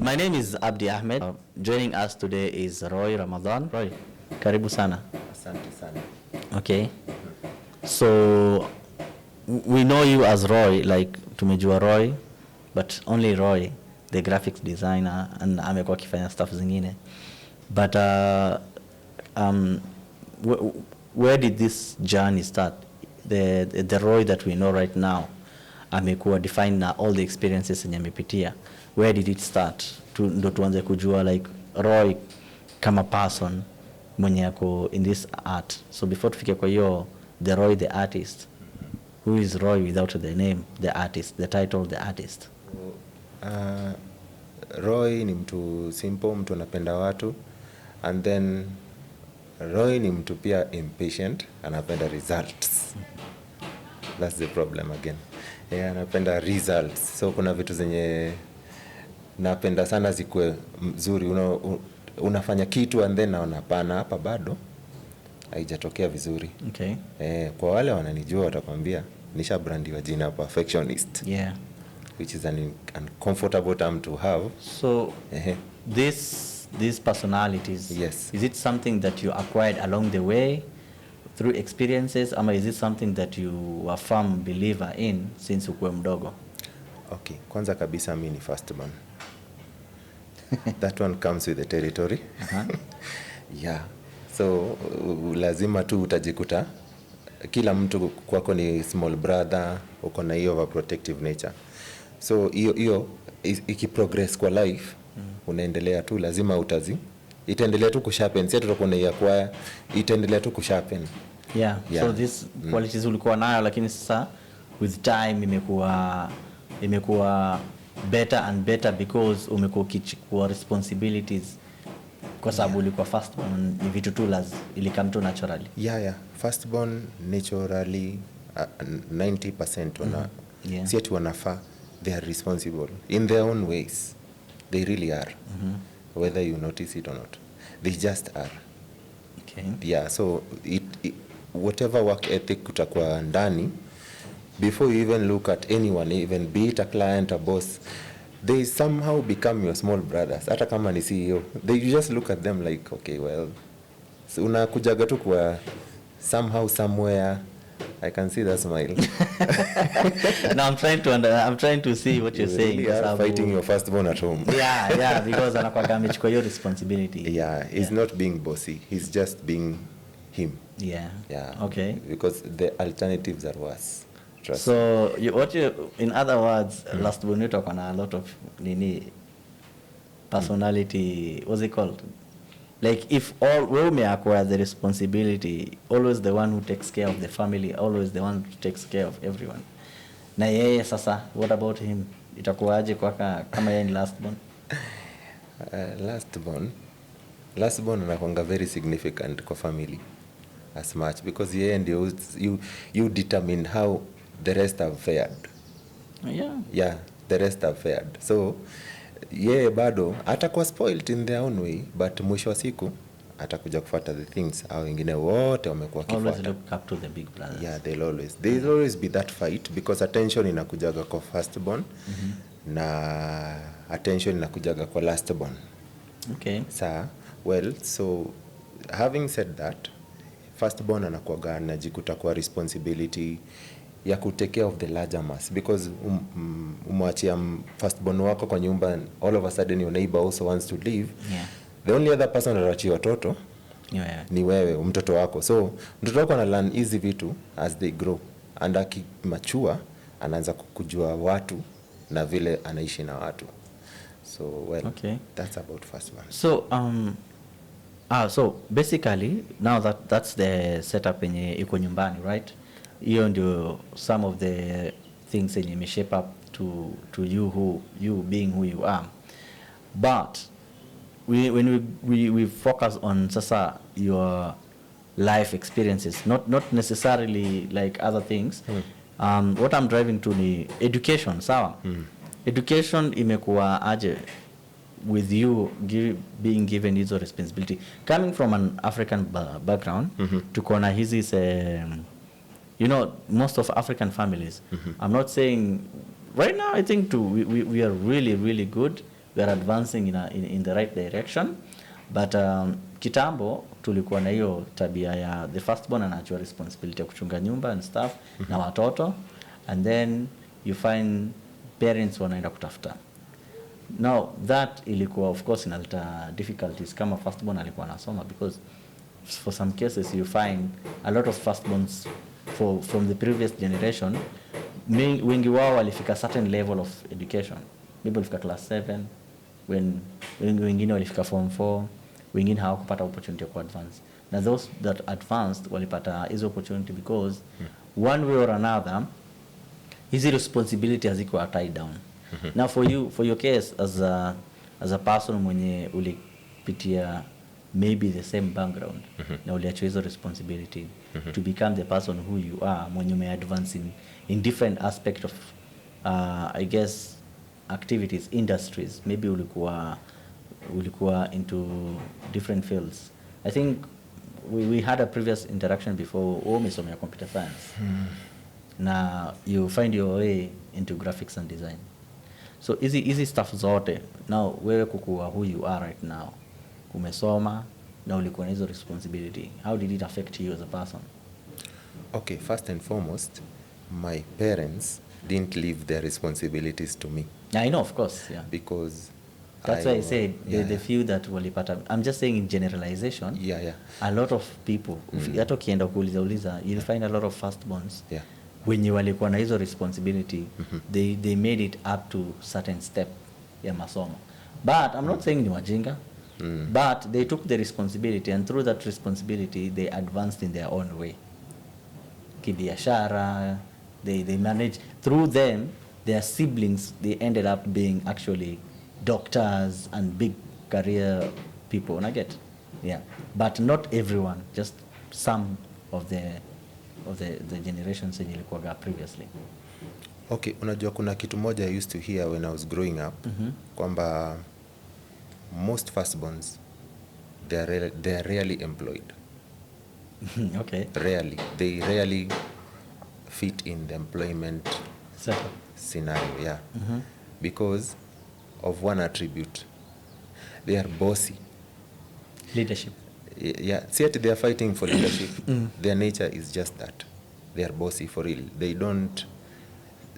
My name is Abdi Ahmed. Joining us today is Roy Ramadan. Roy, karibu sana. Asante sana. Okay. So we know you as Roy, like tumejua Roy, but only Roy, the graphics designer, and amekuwa akifanya stuff zingine. But where did this journey start? The Roy that we know right now, amekuwa defined na all the experiences yenye amepitia. Where did it start? Ndo tuanze kujua like Roy kama person mwenye yako in this art. So before tufike kwa hiyo the Roy the artist, who is Roy without the name, the artist, the title, the artist? Roy ni mtu simple, mtu anapenda watu, and then Roy ni mtu pia impatient, anapenda results. That's the problem again. Yeah, anapenda results. So kuna vitu zenye napenda sana zikuwe mzuri. Unafanya kitu and then naona pana hapa bado haijatokea vizuri. Okay. Kwa wale wananijua watakwambia nisha brandiwa jina perfectionist. Yeah. Which is an uncomfortable term to have. So these personalities, yes. Is it something that you acquired along the way through experiences, or is it something that you were firm believer in since ukuwe mdogo? Okay, kwanza kabisa mimi ni firstborn. That one comes with the territory. Yeah. So lazima tu utajikuta kila mtu kwako ni small brother, uko na hiyo protective nature. So hiyo ikiprogress kwa life, unaendelea tu, lazima itaendelea tu kusharpen. Sasa tutakuwa na kwa itaendelea tu kusharpen. Yeah. So this qualities ulikuwa nayo, lakini sasa with time imekuwa better and better because umekuwa ukichukua responsibilities kwa sababu ulikuwa firstborn, ni vitu tu ilikam tu naturally. Yeah. Firstborn naturally 90% si ati wanafaa, they are responsible in their own ways. They really are. Whether you notice it or not, they just are. Okay. Yeah, so whatever work ethic utakuwa ndani, before you even look at anyone, even be it a client, a boss, they somehow become your small brothers. Hata kama ni CEO, you just look at them like, okay, well, so unakujaga tu kwa somehow, somewhere. I can see that smile. No, I'm trying to see what you're saying. You are fighting your firstborn at home. Yeah, because anakuwa amechukua hiyo responsibility. Yeah, he's not being bossy. He's just being him. Yeah. Okay. Because the alternatives are worse. Trust. So in other words, last one you talk on a lot of personality. What's it called? Like if all we may acquire the responsibility, always the one who takes care of the family, always the one who takes care of everyone. Na yeye sasa, what about him? Itakuwaje kwa kama yeye ni lastborn? Lastborn anakuanga very significant kwa family as much because yeye ndio you determine how the rest have fared. Yeah, the rest have fared. So yeye bado atakuwa spoiled in their own way, but mwisho wa siku atakuja kufuata the things au wengine wote wamekuwa kifuata. Always look up to the big brothers. Yeah, there'll always be that fight because attention inakujaga kwa firstborn na attention inakujaga kwa lastborn. Okay. So having said that, firstborn anakuwa anajikuta kwa responsibility ya ku take care of the larger mass because umwachia firstborn wako kwa nyumba, all of a sudden your neighbor also wants to leave. Yeah. The only other person anaachia watoto ni wewe, mtoto wako. So mtoto wako ana learn easy vitu as they grow, and akimature anaanza kujua watu na vile anaishi na watu. So that's about firstborn. So so basically now that's the setup yenye iko nyumbani, right? Hiyo ndio some of the things yenye me shape up to you being who you are. But when we focus on sasa your life experiences, not necessarily like other things. What I'm driving to ni education, sawa? Education imekuwa aje with you being given hizo responsibility coming from an African background. Tuko na hizi most of African families, I'm not saying right now, I think we are really, really good we are advancing in the right direction, but kitambo tulikuwa na hiyo tabia ya the firstborn anachukua responsibility ya kuchunga nyumba and stuff na watoto, and then you find parents wanaenda kutafuta. Now that ilikuwa of course inaleta difficulties kama firstborn alikuwa anasoma, because for some cases you find a lot of firstborns from the previous generation, wengi wao walifika certain level of education, maybe walifika class 7, wengine walifika form 4, wengine hawakupata opportunity ya advance. Na those that advanced walipata hizo opportunity because one way or another hizi responsibility hazikuwa tied down. Now for your case as a person mwenye ulipitia maybe the same background na uliacha hizo responsibility to become the person who you are, mwenye ume advance in different aspect of I guess activities, industries, maybe ulikuwa into different fields. I think we had a previous interaction before, umesomea computer science. Na you find your way into graphics and design. So easy stuff zote. Now wewe kukua who you are right now, umesoma na ulikuwa na hizo responsibility, how did it affect you as a person? Okay, first and foremost, my parents didn't leave their responsibilities to me. I know, of course, yeah. Because that's why I said the few that walipata. I'm just saying in generalization. Yeah. A lot of people, hata ukienda kuuliza, you'll find a lot of firstborns. Yeah. Wenye walikuwa na hizo responsibility, they made it up to certain step ya masomo. But I'm not saying ni wajinga. But they took the responsibility, and through that responsibility they advanced in their own way. Kibiashara, they managed through them. Their siblings, they ended up being actually doctors and big career people. And I get, yeah, but not everyone, just some of the generations yenye ilikuwa previously. Okay, unajua kuna kitu moja I used to hear when I was growing up, kwamba most firstborns they are rarely employed. Okay. They rarely fit in the employment scenario, yeah. Because of one attribute. They are bossy. Leadership. Yeah, see they are fighting for leadership. Their nature is just that. They are bossy for real. They don't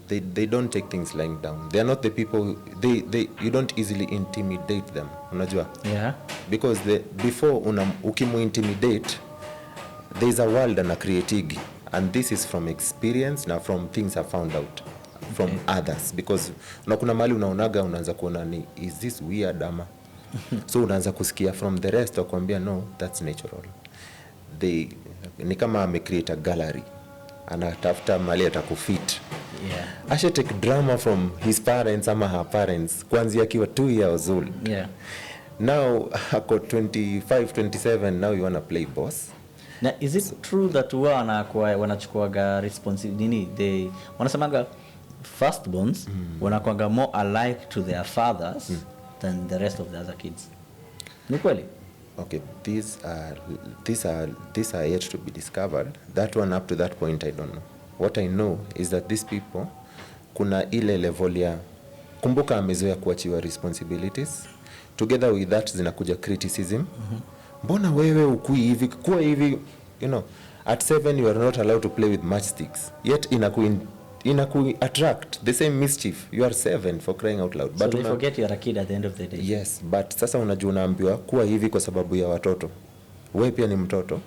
take things lying down. They are not the people, you don't easily intimidate them. Unajua? Yeah. Because before ukimu intimidate, there is a world and a creating, and this is from experience na from things I found out from others, because kuna mali unaonaga unaanza kuona ni is this weird ama so unaanza kusikia from the rest wakwambia no, that's natural. Ni kama ame create a gallery, anatafuta mali atakufit. Yeah. Asha take drama from his parents ama her parents kwanzia akiwa 2 years old. Yeah. Now ako 25, 27, now you want to play boss. Now, is it true that wanachukuaga responsibility, they wanasemaga firstborns wanakuaga more alike to their fathers than the rest of the other kids? Ni kweli? Okay, these are yet to be discovered. That one up to that point I don't know. What I know is that these people, kuna ile level ya kumbuka amezoea kuachiwa responsibilities, together with that zinakuja criticism. Mbona wewe ukui hivi kuwa hivi, you know, at 7 you are not allowed to play with matchsticks, yet inaku attract the same mischief. You are 7 for crying out loud. So but they forget you are a kid at the end of the day. Yes, but sasa unajua unaambiwa kuwa hivi kwa sababu ya watoto, wewe pia ni mtoto,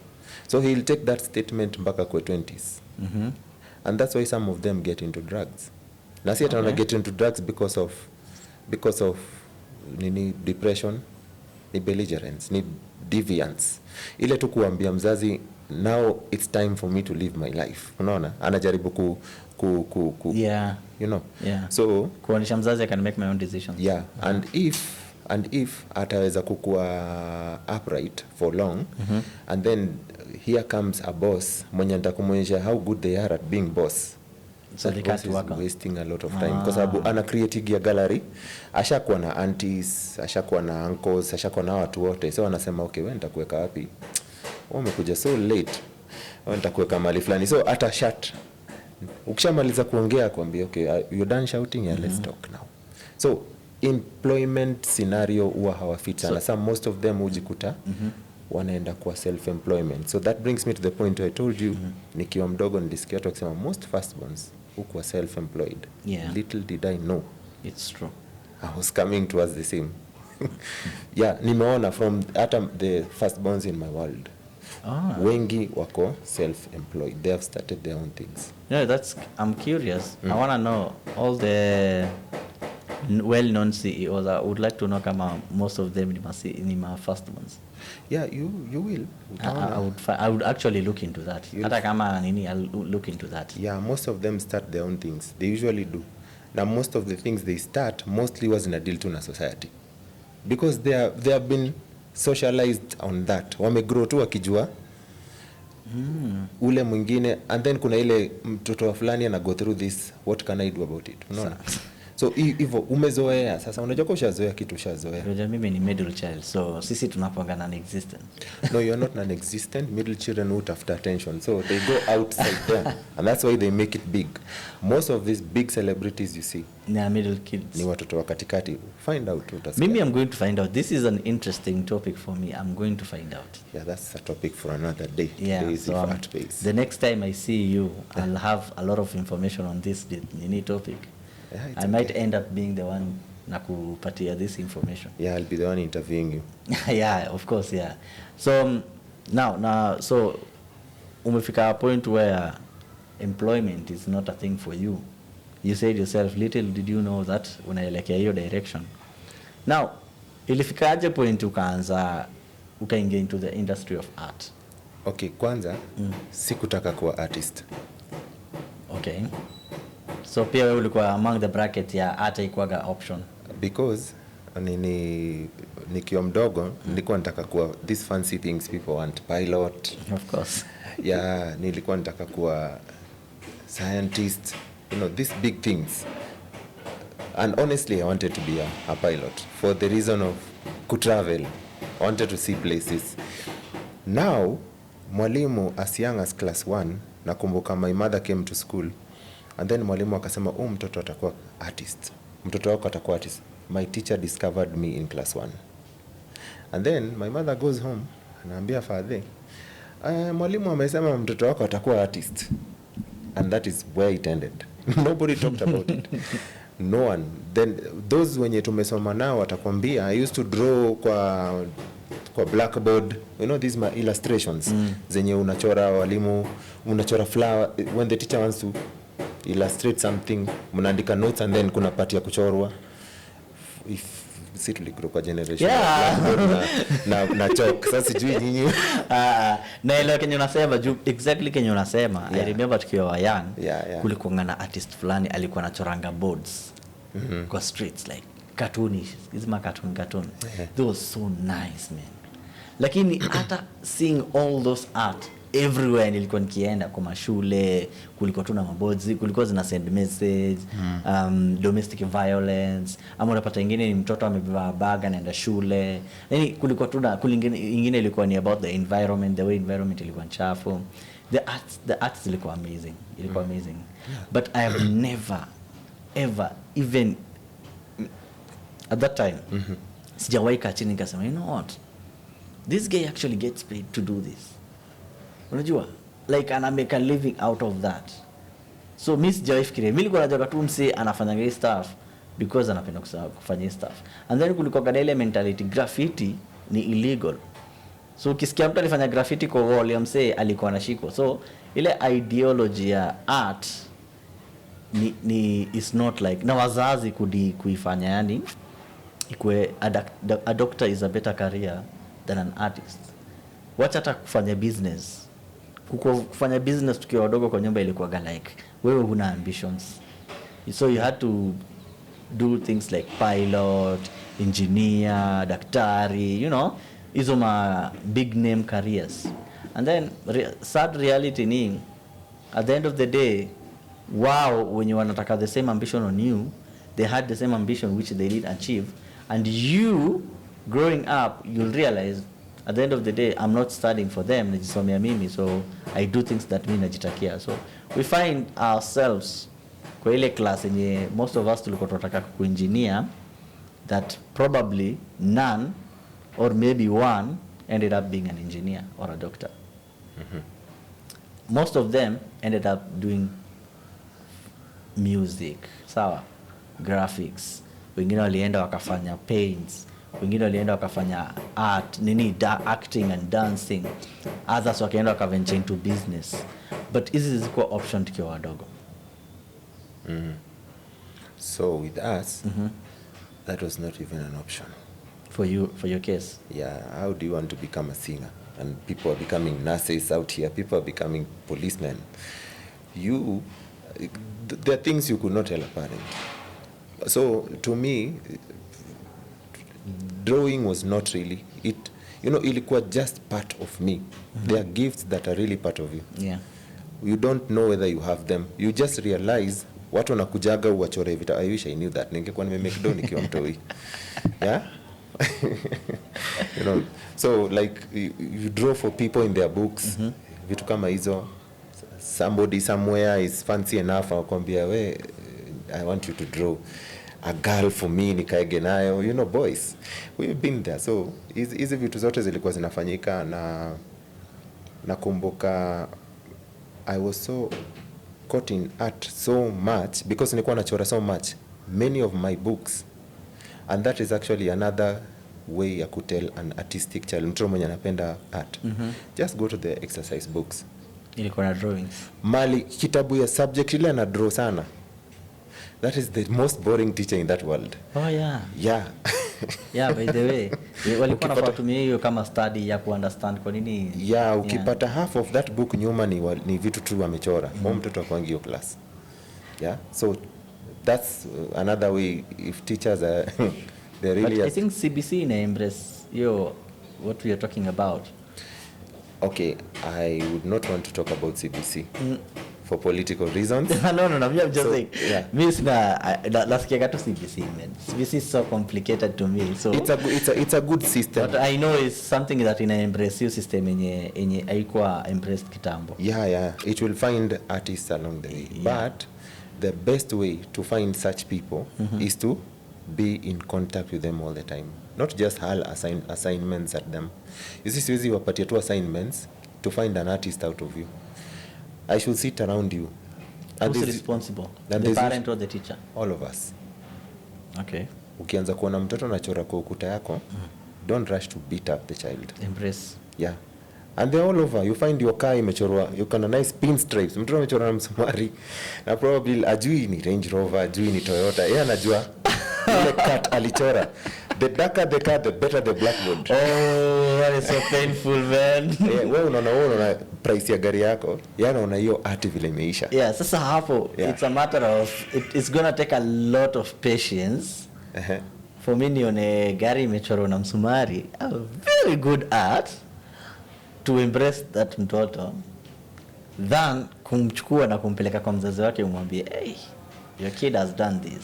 so he'll take that statement mpaka kwa 20s. And that's why some of them get into drugs. Na si ata get into drugs because of nini, depression, ni belligerence, ni deviance. Ile tu kuambia mzazi now it's time for me to live my life. Unaona? Anajaribu yeah, you know. Yeah. So kuonesha mzazi I can make my own decisions. Yeah, and if ataweza kukua upright for long, and then here comes a boss mwenye nitakumwonyesha how good they are at being boss. So they can't work on. Wasting a lot of time kwa sababu ana creating a gallery, ashakuwa na aunties, ashakuwa na uncles, ashakuwa na watu wote, so anasema okay, wewe nitakuweka wapi? Wewe umekuja so late, wewe nitakuweka mahali fulani, so hata shut. Ukishamaliza kuongea kwambia okay, you done shouting, yeah, let's talk now. So employment scenario huwa hawafit sana. Some most of them hujikuta wanaenda kwa self employment. So that brings me to the point where I told you nikiwa mdogo nilisikia watu wakisema most firstborns hukuwa self employed. Yeah. Little did I know It's true. I was coming towards the same. Yeah, nimeona from hata the firstborns in my world. Wengi wako self-employed. They have started their own things. Yeah, I'm curious. I want to know all the well-known CEOs. I would like to know kama most of them ni my first ones. Yeah, you will. I would actually look into that. Hata kama nini, I'll look into that. Yeah, most of them start their own things. They usually do. Now most of the things they start mostly was in a deal to na society. Because they have been socialized on that. Wamegrow tu wakijua ule mwingine, and then kuna ile mtoto wa fulani ana go through this, what can I do about it? Unaona? So hivyo umezoea sasa, unajua kwa ushazoea kitu ushazoea. Unajua mimi ni middle child, so sisi tunapanga non-existent. No, you're not non-existent. Middle children would after attention, so they go outside them, and that's why they make it big. Most of these big celebrities you see They middle kids. ni watoto wa katikati. Find out utasikia. Maybe I'm going to find out. This is an interesting topic for me. I'm going to find out. Yeah, that's a topic for another day. Yeah, so the next time I see you, I'll have a lot of information on this topic. Yeah, I might end up being the one na kupatia this information. Yeah, I'll be the one interviewing you. Yeah, of course, yeah. So so umefika a point where employment is not a thing for you. You said yourself, little did you know that unaelekea hiyo direction. Now, ilifikaje point ukaingia into the industry of art? Okay, kwanza sikutaka kuwa artist. Okay. So pia wewe ulikuwa among the bracket ya art ikuwaga option. Because nikiwa mdogo nilikuwa nataka kuwa these fancy things people want, pilot. Of course. Yeah, nilikuwa nataka kuwa scientist, these big things. And honestly, I wanted to be a pilot for the reason of could travel. I wanted to see places. Now, mwalimu as young as class 1, nakumbuka my mother came to school, and then mwalimu akasema, mtoto atakuwa artist. Mtoto wako atakuwa artist. My teacher discovered me in class 1. And then my mother goes home, anaambia father, mwalimu amesema mtoto wako atakuwa artist. And that is where it ended. Nobody talked about it. No one. Then those wenye tumesoma nao watakwambia, I used to draw kwa blackboard, these my illustrations. Zenye unachora walimu, unachora flower. When the teacher wants to illustrate something, mnaandika notes, and then kuna part ya kuchorwa. If tuligrow kwa generation na chalk. Sasa sijui nyinyi na ile kenye unasema exactly kenye unasema. I remember tukiwa young, kulikuwa na artist fulani alikuwa anachoranga boards kwa streets like cartoonish, isma cartoon. They were so nice, man. Lakini hata seeing all those art everywhere nilikuwa nikienda kwa mashule, kulikuwa tu na maboards, kulikuwa zina send message, domestic violence, ama unapata ingine ni mtoto amebeba bag anaenda shule. Yani kulikuwa tu na ingine ilikuwa ni about the environment, the way environment ilikuwa chafu. The arts ilikuwa amazing. Ilikuwa amazing. But I have never ever even at that time sijawahi kaa chini nikasema, you know what, this guy actually gets paid to do this. Unajua, like ana make a living out of that. So mimi sijawahi fikiria. Mimi nilikuwa najua tu mse anafanya hii stuff because anapenda kufanya hii stuff. And then kulikuwa kada ile mentality, graffiti ni illegal. So ukisikia mtu alifanya graffiti kwa wall ya mse alikuwa anashikwa. So ile ideology ya art ni is not like na wazazi kuifanya, yani ikue a doctor is a better career than an artist. Wacha hata kufanya business. Kufanya business tukiwa wadogo kwa nyumba ilikuwa like wewe huna ambitions, so you had to do things like pilot, engineer, daktari, hizo ma big name careers. And then sad reality ni at the end of the day, when you wanataka the same ambition on you, they had the same ambition which they didn't achieve, and you growing up you'll realize at the end of the day, I'm not studying for them, najisomea mimi, so I do things that mimi najitakia. So we find ourselves kwa ile class yenye most of us tulikuwa tunataka kuengineer, that probably none or maybe one ended up being an engineer or a doctor. Most of them ended up doing music, sawa, graphics, wengine walienda wakafanya paints, wengine walienda wakafanya art, acting and dancing, others wakaenda wakaventure into business. But hizi zilikuwa option tukiwa wadogo. So with us, that was not even an option. For you, for your case? Yeah, how do you want to become a singer? And people are becoming nurses out here, people are becoming policemen. There are things you could not tell a parent. So to me, drawing was not really it. Ilikuwa just part of me. There are gifts that are really part of you. Yeah. You don't know whether you have them. You just realize watu wanakujaga uwachore vita. I wish I knew that. Ningekuwa nimemake do nikiwa mtoi. Yeah? So like you draw for people in their books. Vitu kama hizo. Somebody somewhere is fancy enough akwambia we I want you to draw a girl for me nikaege nayo. Boys, we've been there. So hizi vitu zote zilikuwa zinafanyika na nakumbuka I was so caught in art so much because nilikuwa nachora so much. Many of my books, and that is actually another way ya kutell an artistic child, mtu mwenye anapenda art. Just go to the exercise books. Ilikuwa na drawings. Mali kitabu ya subject ile ana draw sana. That is the most boring teacher in that world. Oh yeah. Yeah. Yeah, by the way, walikuwa nafatumia hiyo kama study ya kuunderstand kwa nini. Yeah, ukipata half of that book nyuma ni vitu tu amechora. Mtoto akwangi hiyo class. Yeah. So that's another way if teachers are they really. But I think CBC ina embrace what we are talking about. Okay, I would not want to talk about CBC for political reasons. No, I'm just saying. Yeah. Me nasikia tu CBC, man. CBC is so complicated to me. So it's a good system. But I know it's something that ina embrace you system yenye haikuwa embraced kitambo. Yeah. It will find artists along the way. Yeah. But the best way to find such people is to be in contact with them all the time. Not just hurl assignments at them. You see, siwezi wapatia tu assignments to find an artist out of you. I should sit around you. Who's responsible? The parent or the teacher? All of us. Okay. Ukianza kuona mtoto anachora kwa ukuta yako, don't rush to beat up the child. Embrace. Yeah. And they're all over. You find your car imechorwa, you can a nice pinstripes. Mtoto amechora na msumari. Na probably ajui ni Range Rover, ajui ni Toyota. Yeye anajua ile cat alichora. The darker the car, the better the blackboard. Oh, that is so painful, man. Wewe unaona price ya gari yako, yeye anaona hiyo art vile imeisha. Yeah, sasa hapo it's a matter of it's going to take a lot of patience. For me nione gari imechorwa na msumari, a very good art to embrace that mtoto than kumchukua na kumpeleka kwa mzazi wake umwambie, hey, your kid has done this.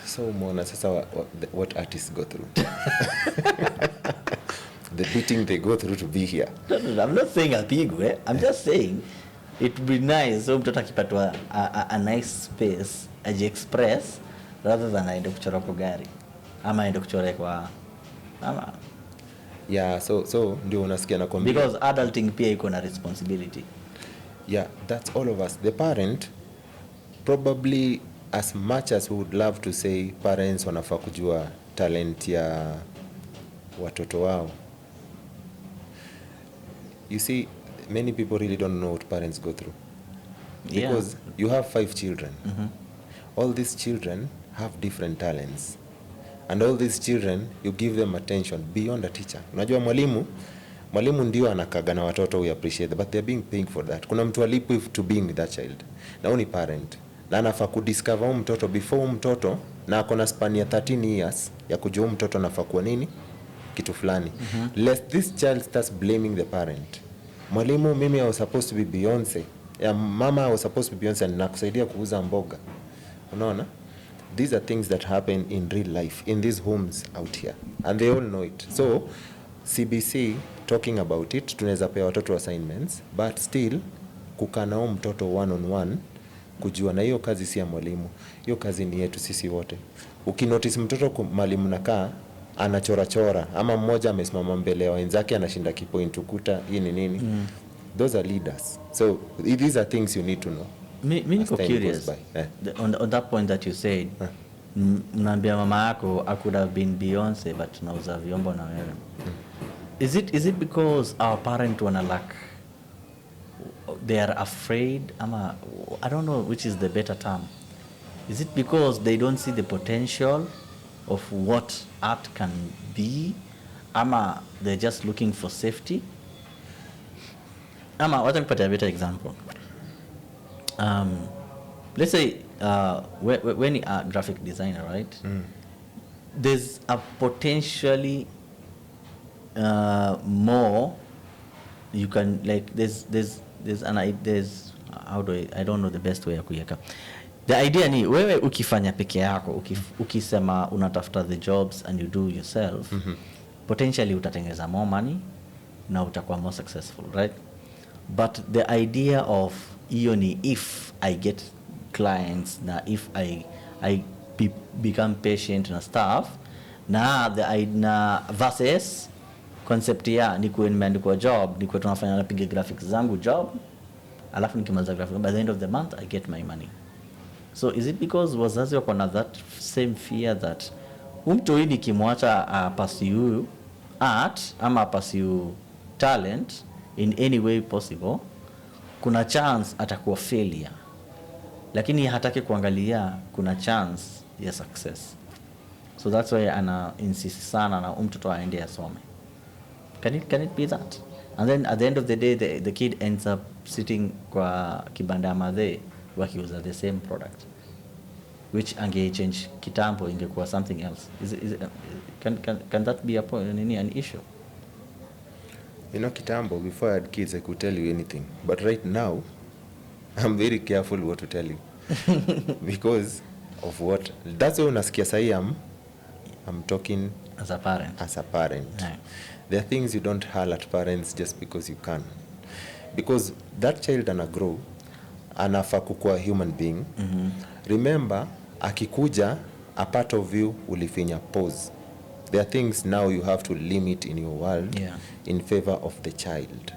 So umeona sasa what artists go through. The beating they go through to be here. No, I'm not saying apigwe. I'm just saying it would be nice so mtoto akipatwa a nice space aji-express rather than aende kuchora kwa gari ama aende kuchora kwa ama. Yeah, so ndio unasikia na kwambia. Because adulting pia iko na responsibility. Yeah, that's all of us. The parent, probably as much as we would love to say parents wanafaa kujua talent ya watoto wao. You see, many people really don't know what parents go through. Because you have 5 children. All these children have different talents. And all these children, you give them attention beyond a teacher. Unajua mwalimu ndio anakaga na watoto, we appreciate, but they're being paid for that. Kuna mtu alipo to being that child. Na only parent. Na anafaa kudiscover mtoto before mtoto na akona span ya 13 years ya kujua mtoto anafaa kuwa nini kitu fulani. Lest this child starts blaming the parent. Mwalimu, mimi I was supposed to be Beyonce. Ya mama I was supposed to be Beyonce na kusaidia kuuza mboga. Unaona? These are things that happen in real life in these homes out here and they all know it. So CBC talking about it, tunaweza pea watoto assignments but still kukaa nao mtoto one on one kujua na hiyo kazi si ya mwalimu, hiyo kazi ni yetu sisi wote. Ukinotice mtoto mwalimu nakaa anachora ama mmoja amesimama mbele ya wenzake anashinda kipoint ukuta, hii ni nini? Those are leaders. So these are things you need to know. Me niko curious on that point that you said. Mnaambia mama yako I could have been Beyonce but nauza vyombo na wewe. Is it because our parent wana lack, they are afraid, ama I don't know which is the better term. Is it because they don't see the potential of what art can be, ama they're just looking for safety? Ama wacha nikupatie a better example. Let's say when you are a graphic designer, right? There's a potentially more you can, like, there's how do I don't know the best way ya kuiweka. The idea ni wewe ukifanya peke yako, ukisema unatafuta the jobs and you do yourself, potentially utatengeza more money na utakuwa more successful, right? But the idea of hiyo ni if I get clients na if I become patient na stuff, na versus concept ya nikuwe nimeandikwa job, nikuwe tunafanya napiga graphics zangu job, alafu nikimaliza graphics by the end of the month I get my money. So is it because wazazi wako na that same fear that mtu hili kimwacha pursue art ama pursue talent in any way possible, kuna chance atakuwa failure, lakini hataki kuangalia kuna chance ya success. So that's why ana insist sana na mtoto aende asome. Can it be that? And then at the end of the day the kid ends up sitting kwa kibanda madhe wakiuza the same product, which ange change kitambo ingekuwa something else. Is it, can that be an issue? You know, kitambo, before I had kids I could tell you anything, but right now I'm very careful what to tell you because of what. That's why unasikia sahi I'm talking as a parent. Yeah. There are things you don't hurl at parents just because you can, because that child ana grow, anafa kukua human being. Remember, akikuja a part of you ulifinya pause. There are things now you have to limit in your world in favor of the child.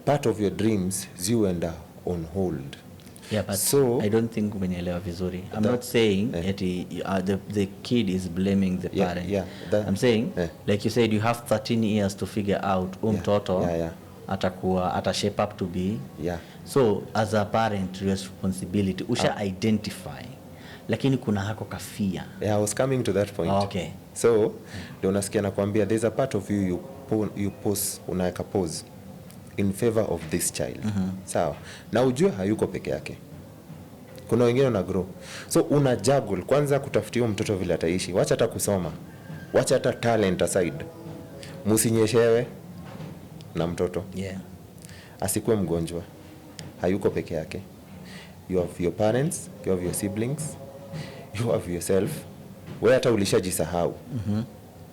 Part of your dreams ziuenda on hold. Yeah, but so I don't think umenielewa vizuri. I'm not saying the kid is blaming the parent. I'm saying like you said, you have 13 years to figure out mtoto atakuwa atashape up to be. So as a parent responsibility usha identify, lakini kuna hako kafia. I was coming to that point. Okay. So ndio unasikia nakwambia there's a part of you pause, unaweka pause in favor of this child. Sawa. Na ujue hayuko peke yake. Kuna wengine una grow. So una juggle kwanza kutafutia mtoto vile ataishi. Wacha hata kusoma. Wacha hata talent aside. Musinyeshewe na mtoto. Asikuwe mgonjwa. Hayuko peke yake. You have your parents, you have your siblings, you have yourself. Wewe hata ulishajisahau.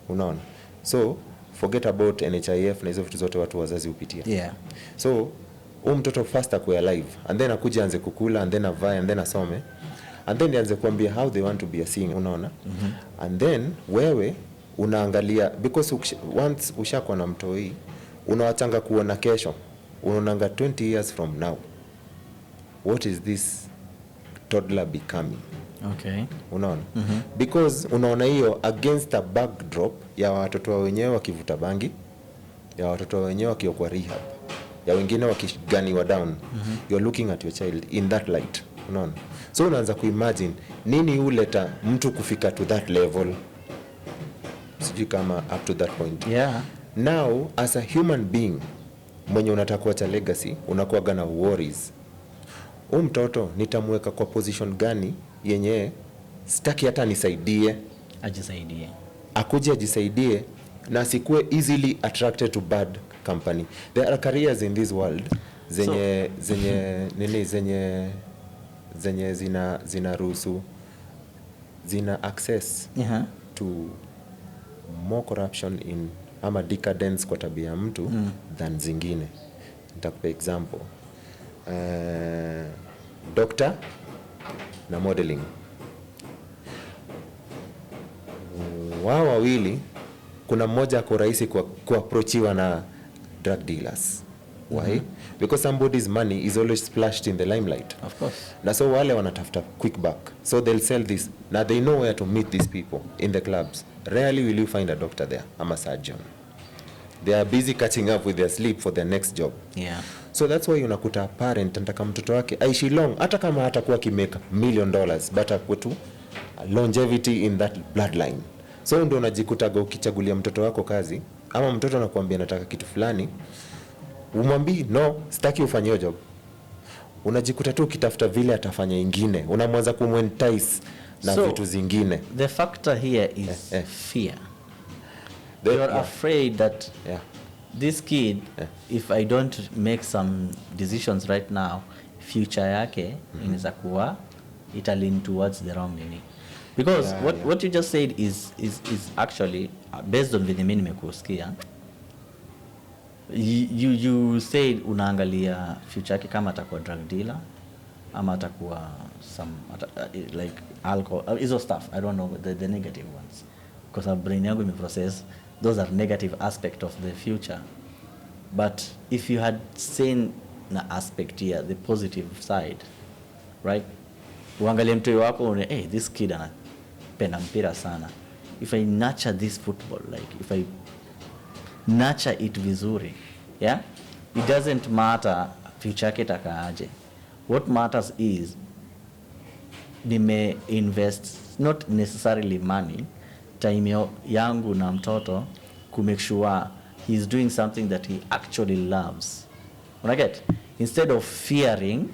Unaona? So forget about NHIF na hizo vitu zote watu wazazi upitia. So mtoto first akuwe alive and then akuja anze kukula and then avae and then asome and then anze kuambia how they want to be a seeing, unaona? And then wewe unaangalia, because once ushakuwa na mtoi unawachanga kuona kesho, unaonanga 20 years from now what is this toddler becoming. Unaona? Because unaona hiyo against a backdrop ya watoto wenyewe wakivuta bangi, ya watoto wenyewe wakiokwa rehab, ya wengine wakiganiwa down. You're looking at your child in that light. Unaona? So unaanza kuimagine nini uleta mtu kufika to that level. Sijui kama up to that point. Now as a human being mwenye unataka kuacha legacy, unakuwa na worries. Mtoto nitamweka kwa position gani yenye sitaki hata nisaidie, ajisaidie. Akuje ajisaidie na asikuwe easily attracted to bad company. There are careers in this world zenye zina ruhusu, zina access to more corruption in ama decadence kwa tabia mtu than zingine. Nitakupa example. doctor na modeling. Wao wawili, kuna mmoja ako rahisi kuapproachiwa na drug dealers. Why? Because somebody's money is always splashed in the limelight. Of course. Na so wale wanatafuta quick buck. So they'll sell this. Now they know where to meet these people in the clubs. Rarely will you find a doctor there. I'm a surgeon. They are busy catching up with their sleep for their next job. Yeah. So that's why unakuta parent anataka mtoto wake aishi long, hata kama hatakuwa kimeka $1 million, but akwetu longevity in that bloodline. So ndio unajikutaga ukichagulia mtoto wako kazi, ama mtoto anakuambia nataka kitu fulani, umwambii no, sitaki ufanye hiyo job. Unajikuta tu ukitafuta vile atafanya ingine, unamwanza kumentice na vitu zingine. The factor here is fear. You are afraid that this kid, if I don't make some decisions right now, future yake inaweza kuwa lean towards the wrong meaning. Because what you just said is actually based on the mimi nimekusikia. You said unaangalia future yake kama atakuwa drug dealer ama atakuwa some like alcohol, hizo stuff. I don't know the negative ones, because our brain yangu imeprocess those are negative aspect of the future. But if you had seen na aspect here, the positive side, right? Uangalie mtoto wako une, hey, this kid anapenda mpira sana. If I nurture this football, like if I nurture it vizuri, yeah, it doesn't matter future yake takaaje. What matters is nime invest not necessarily money, time yangu na mtoto ku make sure he's doing something that he actually loves. Unaget? Instead of fearing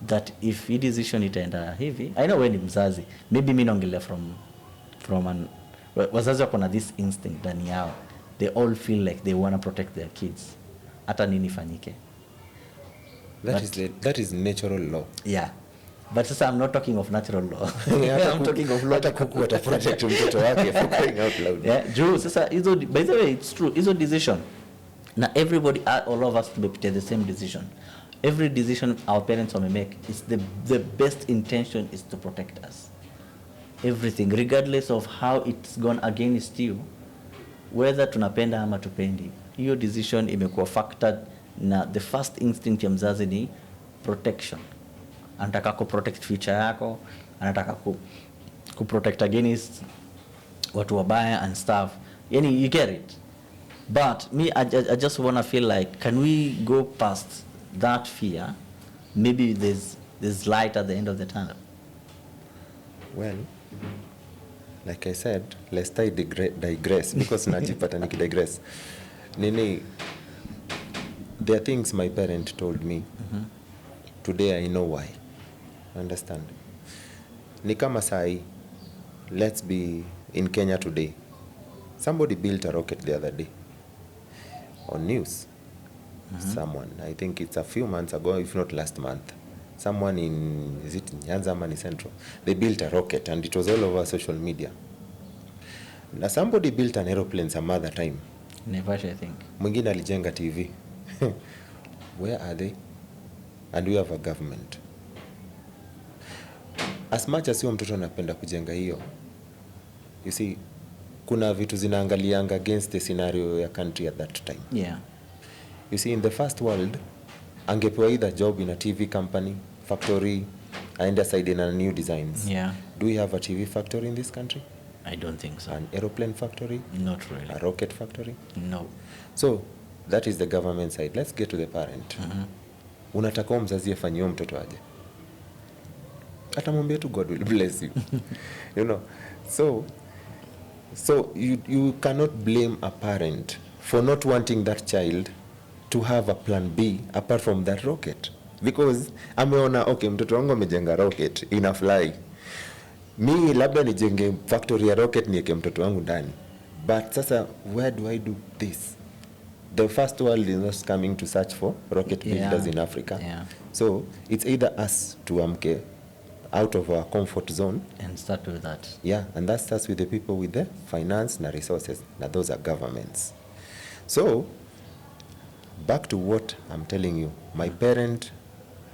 that if he decision itaenda hivi, I know when mzazi, maybe mimi naongelea from an wazazi wako na this instinct ndani yao. They all feel like they want to protect their kids. Hata nini fanyike. That is natural law. Yeah. But sasa I'm not talking of natural law. I'm talking of law. Kuku ata protect mtoto wake for crying out loud. Yeah, Drew, sasa hizo, by the way, it's true. Hizo decision. Na everybody, all of us tumepitia the same decision. Every decision our parents will make is the best intention is to protect us. Everything, regardless of how it's gone against you, whether tunapenda ama tupendi, hiyo decision imekuwa factored na the first instinct ya mzazi ni protection. Anataka ku protect future yako, anataka ku protect against watu wabaya and stuff. Yani, you get it. But me, I just want to feel like, can we go past that fear? Maybe there's light at the end of the tunnel. Well, like I said, let's digress because najipata nikidigress. Nini, there are things my parent told me. Today I know why. Understand? Ni kama sai, let's be in Kenya today. Somebody built a rocket the other day on news. Someone, I think it's a few months ago, if not last month. Someone in, is it Nyanza Mani Central? They built a rocket and it was all over social media. Now somebody built an aeroplane some other time. Never, I think. Mwingine alijenga TV. Where are they? And we have a government. As much as huyo mtoto anapenda kujenga hiyo, you see, kuna vitu zinaangalianga against the scenario ya country at that time. Yeah. You see, in the first world, angepewa either job in a TV company, factory, aende aside in a new designs. Yeah. Do we have a TV factory in this country? I don't think so. An aeroplane factory? Not really. A rocket factory? No. So, that is the government side. Let's get to the parent. Unataka mzazi afanyie mtoto aje? Atamwambia tu God will bless you. You know. So you cannot blame a parent for not wanting that child to have a plan B apart from that rocket, because ameona okay, mtoto wangu amejenga rocket ina fly, mi labda nijenge factory ya rocket niweke mtoto wangu ndani, but sasa where do I do this? The first world is not coming to search for rocket builders in Africa. So it's either us to amke out of our comfort zone and start with that. Yeah, and that starts with the people with the finance and resources. Now those are governments. So back to what I'm telling you, my parent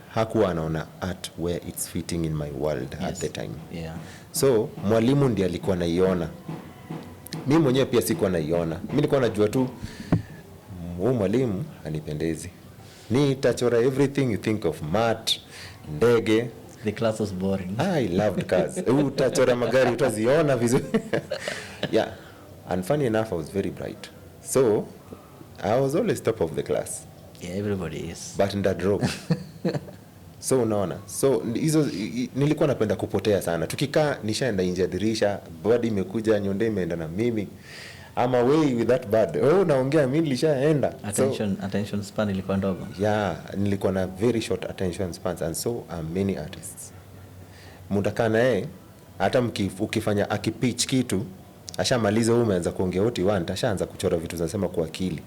hakuwa anaona art where it's fitting in my world at the time. Yeah. So mwalimu ndiye alikuwa naiona, mimi mwenyewe pia sikuwa naiona. Mimi nilikuwa najua tu huyu mwalimu anipendezi, nitachora everything you think of, mat, ndege. The class was boring. I loved cars. Utachora magari utaziona vizuri. Yeah, and funny enough I was very bright, so I was always top of the class. Yeah, everybody is. But nda drop. So unaona, so hizo nilikuwa napenda kupotea sana. Tukikaa nishaenda nje dirisha, body imekuja, nyonde imeenda na mimi. I'm away with that bird. Oh, naongea mimi nilishaenda. Attention span ilikuwa ndogo. Yeah, nilikuwa na very short attention spans, and so are many artists. Mutakaa naye hata ukifanya akipitch kitu, ashamaliza wewe umeanza kuongea what you want, ashaanza kuchora vitu zinasema kwa akili.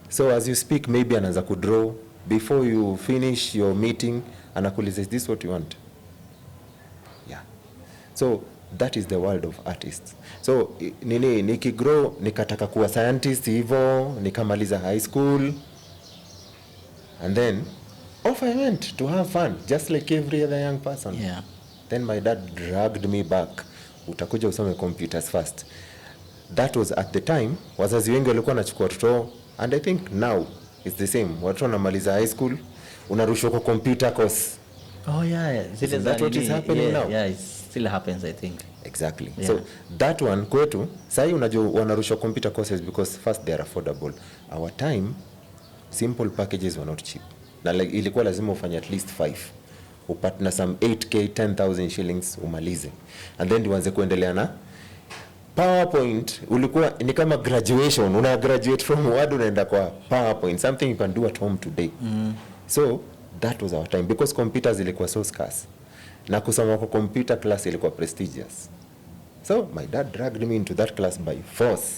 So as you speak, maybe anaanza kudraw. Before you finish your meeting, anakuuliza, is this what you want? Yeah. So that is the world of artists. So nikigrow nikataka kuwa scientist hivyo, nikamaliza high school, and then off I went to have fun just like every other young person. Yeah. Then my dad dragged me back. Utakuja usome computers first. That was at the time wazazi wengi walikuwa wanachukua watoto, and I think now it's the same. Watoto wanamaliza high school, unarushwa kwa computer course. Oh yeah. Is that what is happening now? Yeah, it still happens, I think. Exactly. Yeah. So that one kwetu sasa unajua wanarushwa computer courses because first they are affordable. Our time simple packages were not cheap. Na like, ilikuwa lazima ufanye at least 5. Upate na some 8k 10,000 shillings umalize. And then uanze kuendelea na PowerPoint. Ulikuwa ni kama graduation, una graduate from Word unaenda kwa PowerPoint, something you can do at home today. So that was our time because computers ilikuwa so scarce. Na kusoma kwa computer class ilikuwa prestigious. So my dad dragged me into that class by force.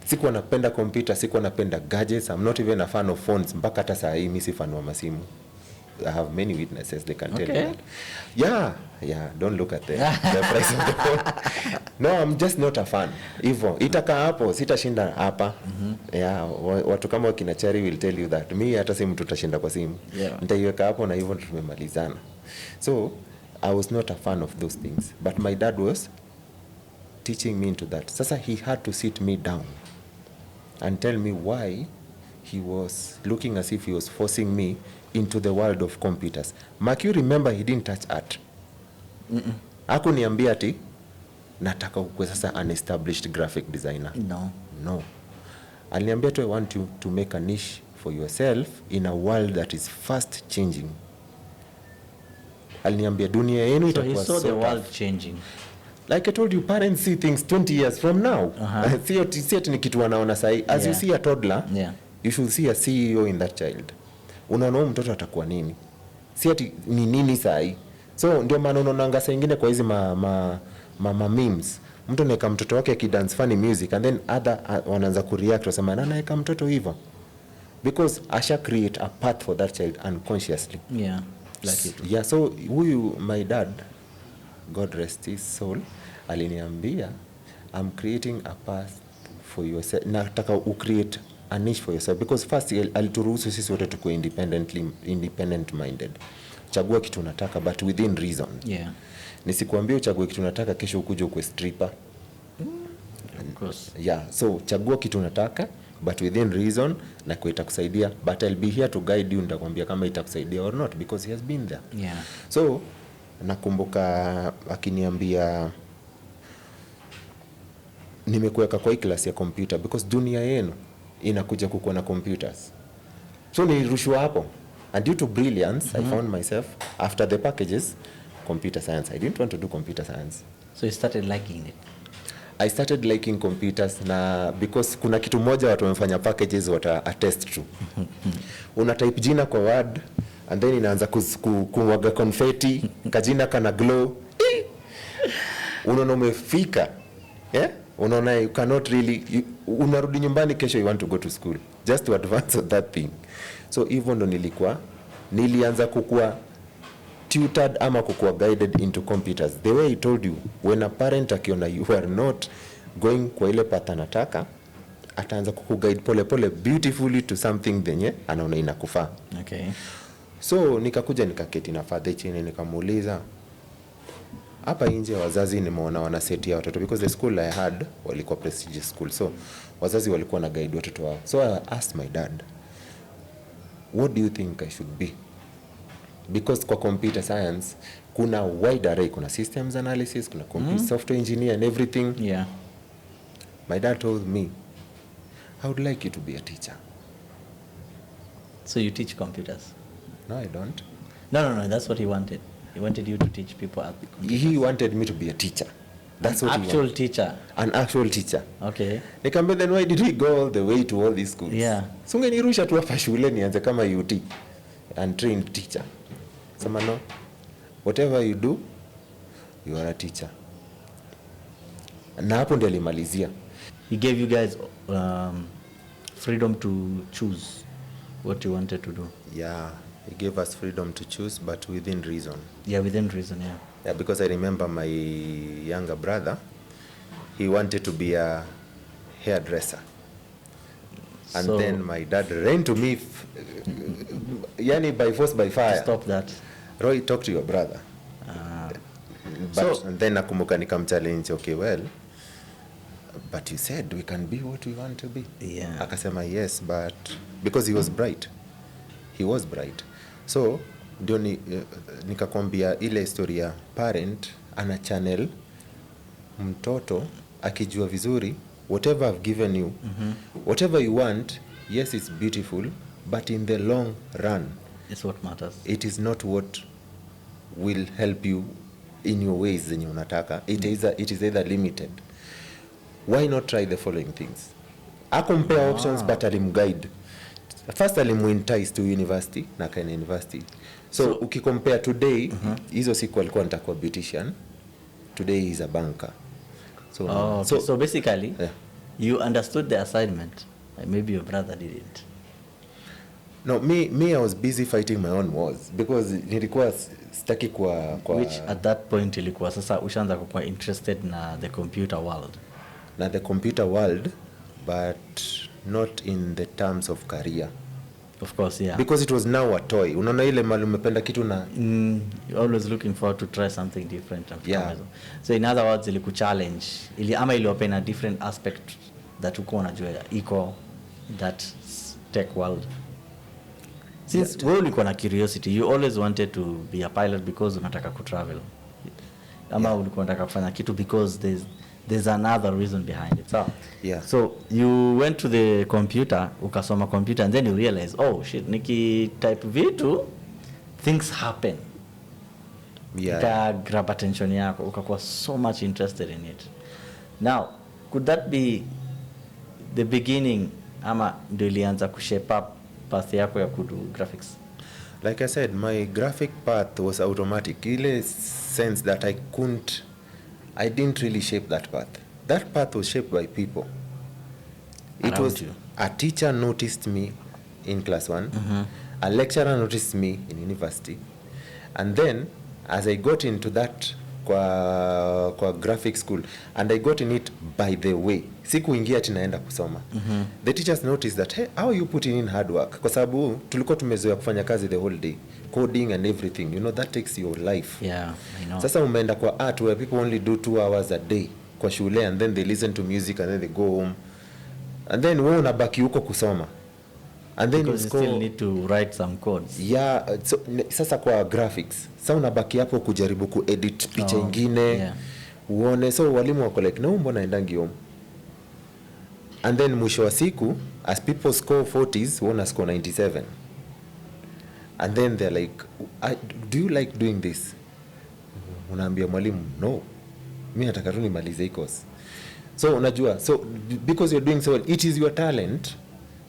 Sikuwa napenda computer, sikuwa napenda gadgets. I'm not even a fan of phones. Mpaka hata saa hii mimi si fan wa masimu. I have many witnesses, they can tell you that. Yeah, don't look at the price of the phone. No, I'm just not a fan. Hivyo, itakaa hapo, sitashinda hapa. Yeah, watu kama wakina Cherry will tell you that. Mimi hata si mtu tutashinda kwa simu. Yeah. Nitaiweka hapo na hivyo tumemalizana. So, I was not a fan of those things. But my dad was teaching me into that. Sasa he had to sit me down and tell me why he was looking as if he was forcing me into the world of computers. Mark, you remember he didn't touch art. Hakuniambia ati nataka kuwa sasa an established graphic designer. No. Aliniambia tu, I want you to make a niche for yourself in a world that is fast changing. Aliniambia dunia yenu itakuwa so so the world tough. changing. Like I told you, parents see things 20 years from now. See ati ni kitu wanaona sahi. As you see a toddler, you should see a CEO in that child. Unaona mtoto atakuwa nini? Si ati ni nini sahi. So ndio maana unaonanga saa nyingine kwa hizi memes. Mtu anaweka mtoto wake akidance funny music and then other wanaanza kureact wasema anaweka mtoto hivyo. Because asha create a path for that child unconsciously. Yeah. Like it. Yeah, so huyu my dad, God rest his soul, aliniambia I'm creating a path for yourself. Nataka create a niche for yourself because first alituruhusu sisi wote tukuwe independent minded. Chagua kitu unataka but within reason. Yeah. Nisikuambia uchague kitu unataka kesho ukuje ukwe stripper. Of course. Yeah, so chagua kitu unataka but within reason na kwa itakusaidia, but I'll be here to guide you, nitakwambia kama itakusaidia or not because he has been there. Yeah. So nakumbuka akiniambia nimekuweka kwa hii class ya computer because dunia yenu inakuja kukuwa na computers. So nilirushwa hapo, and due to brilliance I found myself after the packages computer science. I didn't want to do computer science. So you started liking it. I started liking computers na because kuna kitu moja watu wamefanya packages wata attest to. Una type jina kwa Word and then inaanza kumwaga confetti, kajina kana glow. Unaona umefika. Yeah? Unaona you cannot really unarudi nyumbani kesho you want to go to school just to advance on that thing. So even ndo nilianza kukua tutored ama kukua guided into computers. The way I told you, when a parent akiona you are not going kwa ile path anataka, ataanza kukuguide pole pole beautifully to something denye anaona inakufaa. Okay. So nikakuja nikaketi na father chini, nikamuuliza, hapa nje wazazi nimeona wana set ya watoto, because the school I had walikuwa prestigious school, so wazazi walikuwa na guide watoto wao. So I asked my dad, what do you think I should be? Because kwa computer science kuna wide array, kuna systems analysis, kuna computer software engineer and everything. Yeah. My dad told me, I would like you to be a teacher. So you teach computers? No, I don't. No, that's what he wanted. He wanted you to teach people at the computers. He wanted me to be a teacher. That's An what actual he wanted. teacher. An actual teacher. Okay. Nikamwambia, then why did we go all the way to all these schools? Yeah. So ungenirusha tu hapa shule nianze kama UT and trained teacher. Sema no. Whatever you do, you are a teacher. Na hapo ndio alimalizia. He gave you guys freedom to choose what you wanted to do. Yeah, he gave us freedom to choose, but within reason. Yeah, within reason, yeah. Yeah, because I remember my younger brother, he wanted to be a hairdresser. And So- then my dad ran to me, yani by force, by fire. Stop that. Roy, talk to your brother. But So- and then nakumbuka nikamchallenge, okay, well, but you said we can be what we want to be. Yeah. Akasema yes, but because he was bright. He was bright. So ndio nikakwambia ile historia, parent ana channel mtoto akijua vizuri, whatever I've given you, whatever you want, yes, it's beautiful, but in the long run, It's what matters. it is not what will help you in your ways zenye unataka. It is either limited. Why not try the following things? Akumpea options, but alimguide. First alimuentice to university, na kaina university. So ukicompare today, hizo siku alikuwa nitakuwa beautician, today he is a banker. So, Okay. So basically, yeah. you understood the assignment. Maybe your brother didn't. No, me I was busy fighting my own wars because nilikuwa sitaki kwa Which at that point ilikuwa sasa ushaanza kuwa interested na the computer world. na the computer world, but not in the terms of career. Of course, yeah. Because it was now a toy. Unaona ile mali umependa kitu na You're always looking forward to try something different. Yeah. So in other words, iliku challenge. Ama ili open a different aspect that uko unajua iko that tech world. Since wewe ulikuwa na curiosity, you always wanted to be a pilot because unataka ku travel. Ama ulikuwa unataka kufanya kitu because there's another reason behind it. So, Yeah. so you went to the computer, ukasoma computer, and then you realize, oh shit, niki type vitu, things happen. Yeah. Ika grab attention yako, ukakuwa so much interested in it. Now, could that be the beginning ama ndio ilianza kushape up path yako ya kudu graphics? Like I said, my graphic path was automatic. Ile sense that I didn't really shape that path. That path was shaped by people. It Around was you. a teacher noticed me in class 1, a lecturer noticed me in university, and then as I got into that kwa graphic school, and I got in it by the way, sikuingia ati naenda kusoma. The teachers noticed that, hey, how are you putting in hard work? Kwa sababu tulikuwa tumezoea kufanya kazi the whole day, coding and everything, you know, that takes your life. Yeah, I know. Sasa umeenda kwa art where people only do 2 hours a day kwa shule, and then they listen to music and then they go home, and then wewe unabaki huko kusoma, and then Because you still need to write some codes. yeah. So, sasa kwa graphics sasa unabaki hapo kujaribu kuedit picha ingine, yeah. uone. So walimu wako like, no, mbona endangi home? And then mwisho wa siku, as people score 40s, wana score 97, and then they're like, do you like doing this? Unaambia mwalimu, no, mimi nataka tu nimalize hii course. So unajua, so because you're doing so well, it is your talent.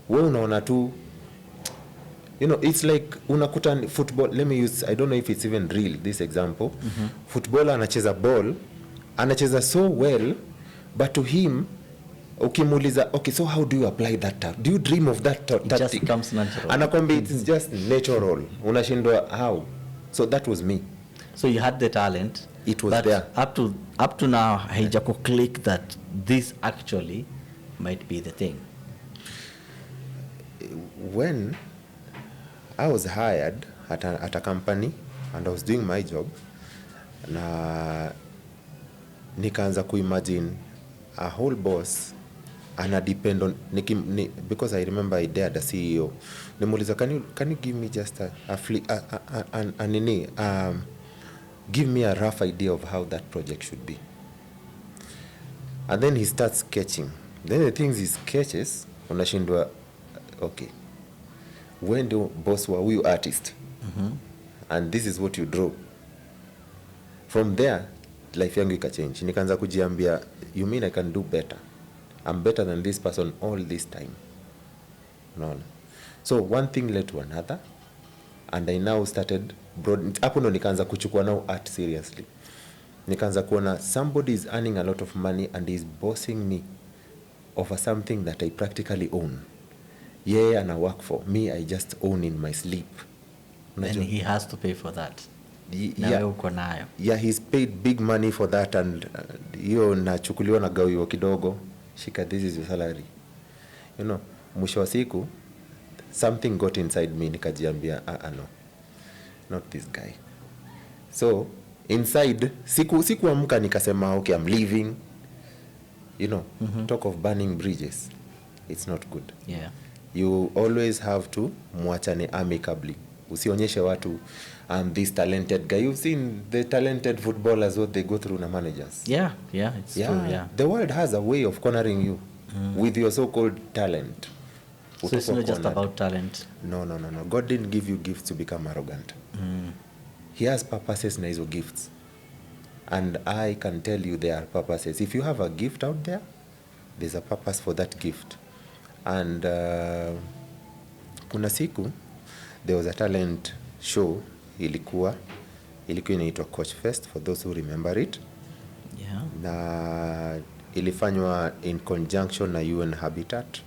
Wewe unaona tu, you know, it's like unakuta football. Let me use, I don't know if it's even real, this example. Footballer anacheza ball, anacheza so well, but to him, ukimuuliza, okay, so how do you apply that? Do you dream of that tactic? It just comes natural. Anakwambia it's just natural. Unashindwa how? So that was me. So you had the talent. It was but there. Up to now, haijako click that this actually might be the thing. When I was hired at a company and I was doing my job, na nikaanza kuimagine a whole boss ana depend on because I remember I dared a CEO. Nimuuliza, can you give me just give me a rough idea of how that project should be. And then he starts sketching. Then the things he sketches, unashindwa, okay, when do boss wa huyu artist, and this is what you draw. From there life yangu ikachange. Nikaanza kujiambia, you mean I can do better? I'm better than this person all this time. No. So one thing led to another, and I now started hapo ndo nikaanza kuchukua now art seriously. Nikaanza kuona somebody is earning a lot of money and is bossing me over something that I practically own. Yeah, and I work for me, I just own in my sleep. And he has to pay for that. Yeah, he's paid big money for that, and hiyo nachukuliwa na gawiwa kidogo. Shika, this is your salary. You know, mwisho wa siku something got inside me, nikajiambia no, not this guy. So inside sikuamka nikasema okay, I'm leaving. You know, talk of burning bridges, it's not good. Yeah, you always have to muachane amicably. Usionyeshe watu I'm this talented guy. You've seen the talented footballers, what they go through na managers. Yeah, it's true. Yeah, the world has a way of cornering you with your so-called talent. So it's not just about talent. No. God didn't give you gifts to become arrogant. He has purposes na hizo gifts, and I can tell you there are purposes. If you have a gift out there, there's a purpose for that gift. And kuna siku there was a talent show ilikuwa inaitwa Coach Fest, for those who remember it. Yeah. Na ilifanywa in conjunction na UN Habitat.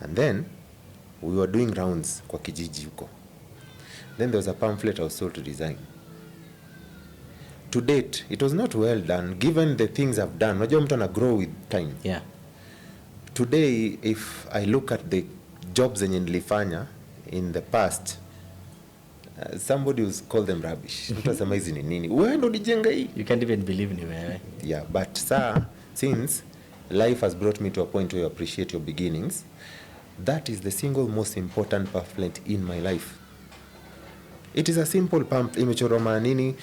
And then we were doing rounds kwa kijiji huko. Then there was a pamphlet I was told to design. To date, it was not well done given the things I've done. Unajua mtu ana grow with time. Yeah. Today, if I look at the jobs zenye nilifanya in the past, somebody will call them rubbish. Mtu asema hizi ni nini? Wewe ndo ulijenga hii. You can't even believe ni wewe. Yeah, but since life has brought me to a point where you appreciate your beginnings, that is the single most important pamphlet in my life. It is a simple pamphlet. Imechoroma nini?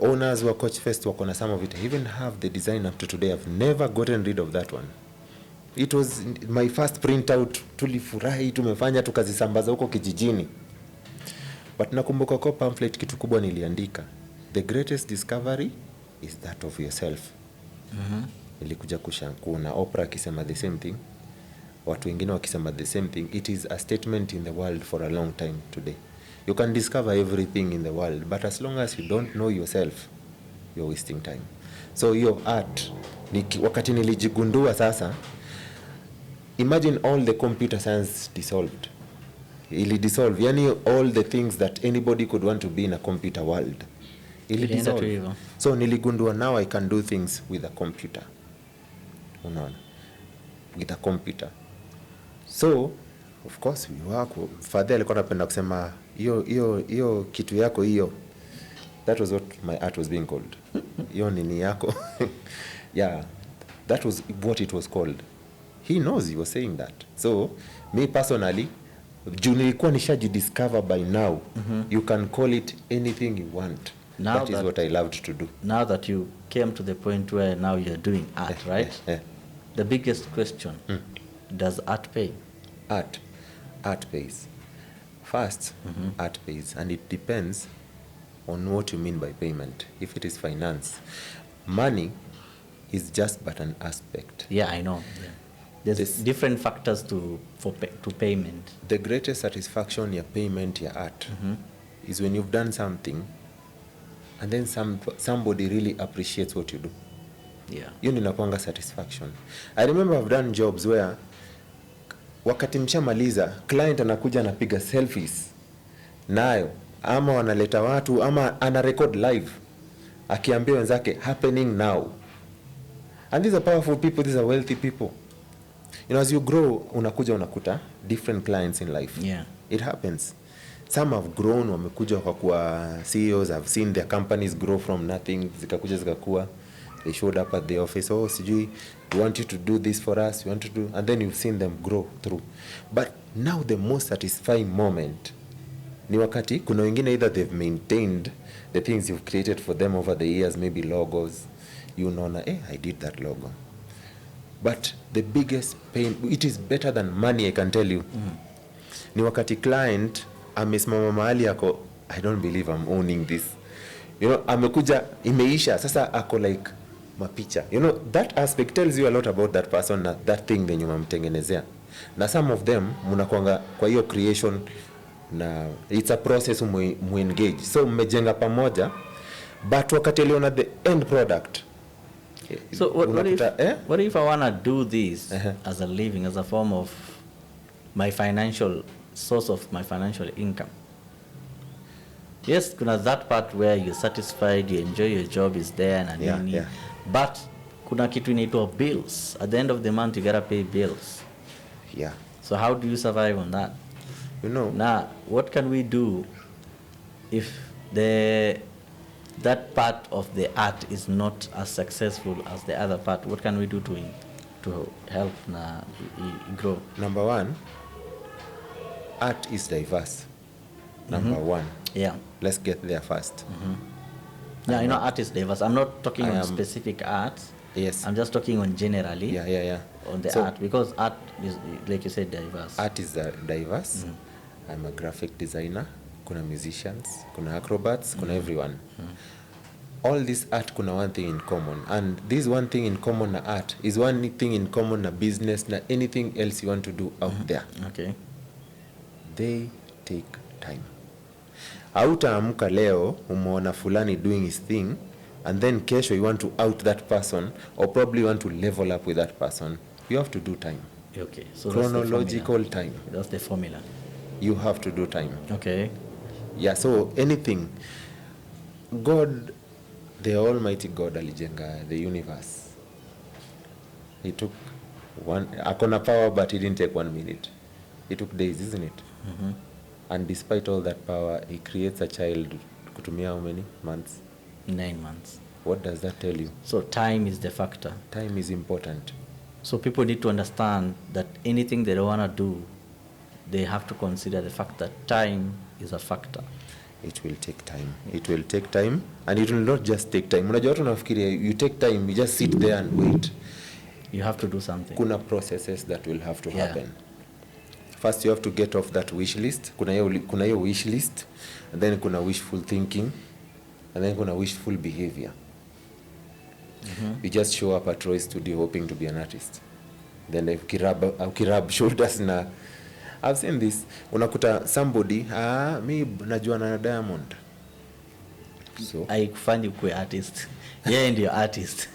Owners wa Coach Fest wako na some of it. I even have the design up to today. I've never gotten rid of that one. It was my first printout. Tulifurahi, tumefanya, tukazisambaza huko kijijini. But nakumbuka kwa pamphlet kitu kubwa niliandika. The greatest discovery is that of yourself. Nilikuja kuna Oprah akisema the same thing. Watu wengine wakisema the same thing. It is a statement in the world for a long time today. You can discover everything in the world, but as long as you don't know yourself, you're wasting time. So your art, wakati nilijigundua sasa, imagine all the computer science dissolved. Ili dissolve, yani all the things that anybody could want to be in a computer world. Ili dissolve. So niligundua now I can do things with a computer. Unaona? With a computer. So, of course, Father alikuwa anapenda kusema hiyo kitu yako hiyo. That was what my art was being called. Hiyo nini yako. Yeah, that was what it was called. He knows he was saying that. So, me personally, juu nilikuwa nishajidiscover by now. You can call it anything you want. Now that is what I loved to do. Now that you came to the point where now you're doing art, right? The biggest question, does art pay? Art pays. First, art pays, and it depends on what you mean by payment. If it is finance, money is just but an aspect. Yeah, I know. Yeah. There's different factors to payment. The greatest satisfaction your payment, your art, is when you've done something and then somebody really appreciates what you do. Yeah. Hiyo ndio inakuanga satisfaction. I remember I've done jobs where wakati mshamaliza client anakuja anapiga selfies nayo, ama wanaleta watu, ama ana record live akiambia wenzake happening now. And these are powerful people, these are wealthy people. You know, as you grow unakuja unakuta different clients in life. Yeah. It happens. some have grown, wamekuja wakakuwa CEOs, I've seen their companies grow from nothing, zikakuja zikakuwa, they showed up at the office, oh sijui, we want you to do this for us, we want to do, and then you've seen them grow through. But now the most satisfying moment ni wakati kuna wengine either they've maintained the things you've created for them over the years, maybe logos, you know, I did that logo. But the biggest pain, it is better than money, I can tell you. Ni wakati client amesimama mahali ako, I don't believe I'm owning this. You know, amekuja imeisha, sasa ako like mapicha. You know, that aspect tells you a lot about that person, na that thing yenye umemtengenezea. Na some of them mnakuanga kwa hiyo creation, na it's a process mu engage. So mmejenga pamoja, but wakati aliona the end product. So what if I want to do this as a living, as a form of my financial source of my financial income? Yes, kuna that part where you're satisfied, you enjoy your job, is there na nini. But kuna kitu inaitwa bills. At the end of the month you gotta pay bills. Yeah. So how do you survive on that? You know. Now, what can we do if that part of the art is not as successful as the other part? What can we do to help na grow? Number one, art is diverse. Number one. Yeah. Let's get there first. Yeah, you know, art is diverse. I'm not talking on specific art. Yes. I'm just talking on generally. Yeah. On the art, because art is, like you said, diverse. Art is diverse. I'm a graphic designer. Kuna musicians, kuna acrobats, kuna everyone. All this art kuna one thing in common, and this one thing in common na art is one thing in common na business na anything else you want to do out there. Okay. They take time. Hautaamka leo umeona fulani doing his thing and then kesho you want to out that person, or probably you want to level up with that person. You have to do time. Okay. So chronological time. That's the formula. You have to do time. Okay. Yeah, so anything, God, the Almighty God alijenga the universe. He took akona power, but he didn't take 1 minute. It took days, isn't it? And despite all that power, he creates a child kutumia how many months? 9 months. What does that tell you? So time is the factor. Time is important. So people need to understand that anything they want to do, they have to consider the fact that time is a factor. It will take time. It will take time, and it will not just take time. Unajua watu nafikiria you take time, you just sit there and wait. You have to do something. Kuna processes that will have to happen. First you have to get off that wish list. Kuna hiyo wish list, and then kuna wishful thinking, and then kuna wishful behavior. You just show up at Roy's studio hoping to be an artist. Then ukirab shoulders na I've seen this. Unakuta somebody, mi najua na Diamond. So haikufanyi kuwe artist. Yeah, and you're artist.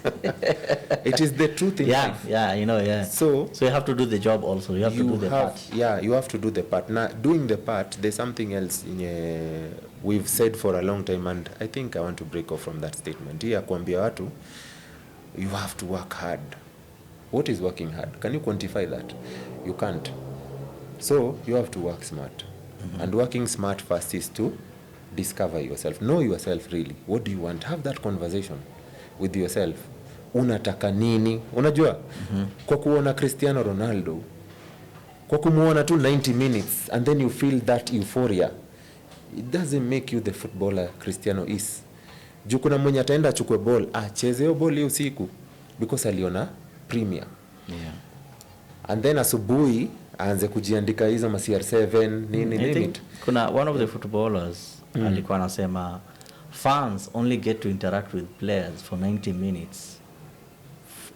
It is the truth in life. Yeah, you know, yeah. So you have to do the job also. You have to do the part. Yeah, you have to do the part. Now, doing the part, there's something else we've said for a long time, and I think I want to break off from that statement. Here, kuambia watu, you have to work hard. What is working hard? Can you quantify that? You can't. So you have to work smart. And working smart first is to discover yourself. Know yourself really. What do you want? Have that conversation with yourself. Unataka nini? Unajua? Kwa kuona Cristiano Ronaldo, kwa kumuona tu 90 minutes and then you feel that euphoria, it doesn't make you the footballer Cristiano is. Juu kuna mwenye ataenda achukue ball, acheze hiyo ball hiyo usiku because aliona premier. Yeah. And then asubuhi aanze kujiandika hizo ma CR7 nini. Kuna one of the footballers alikuwa anasema fans only get to interact with players for 90 minutes.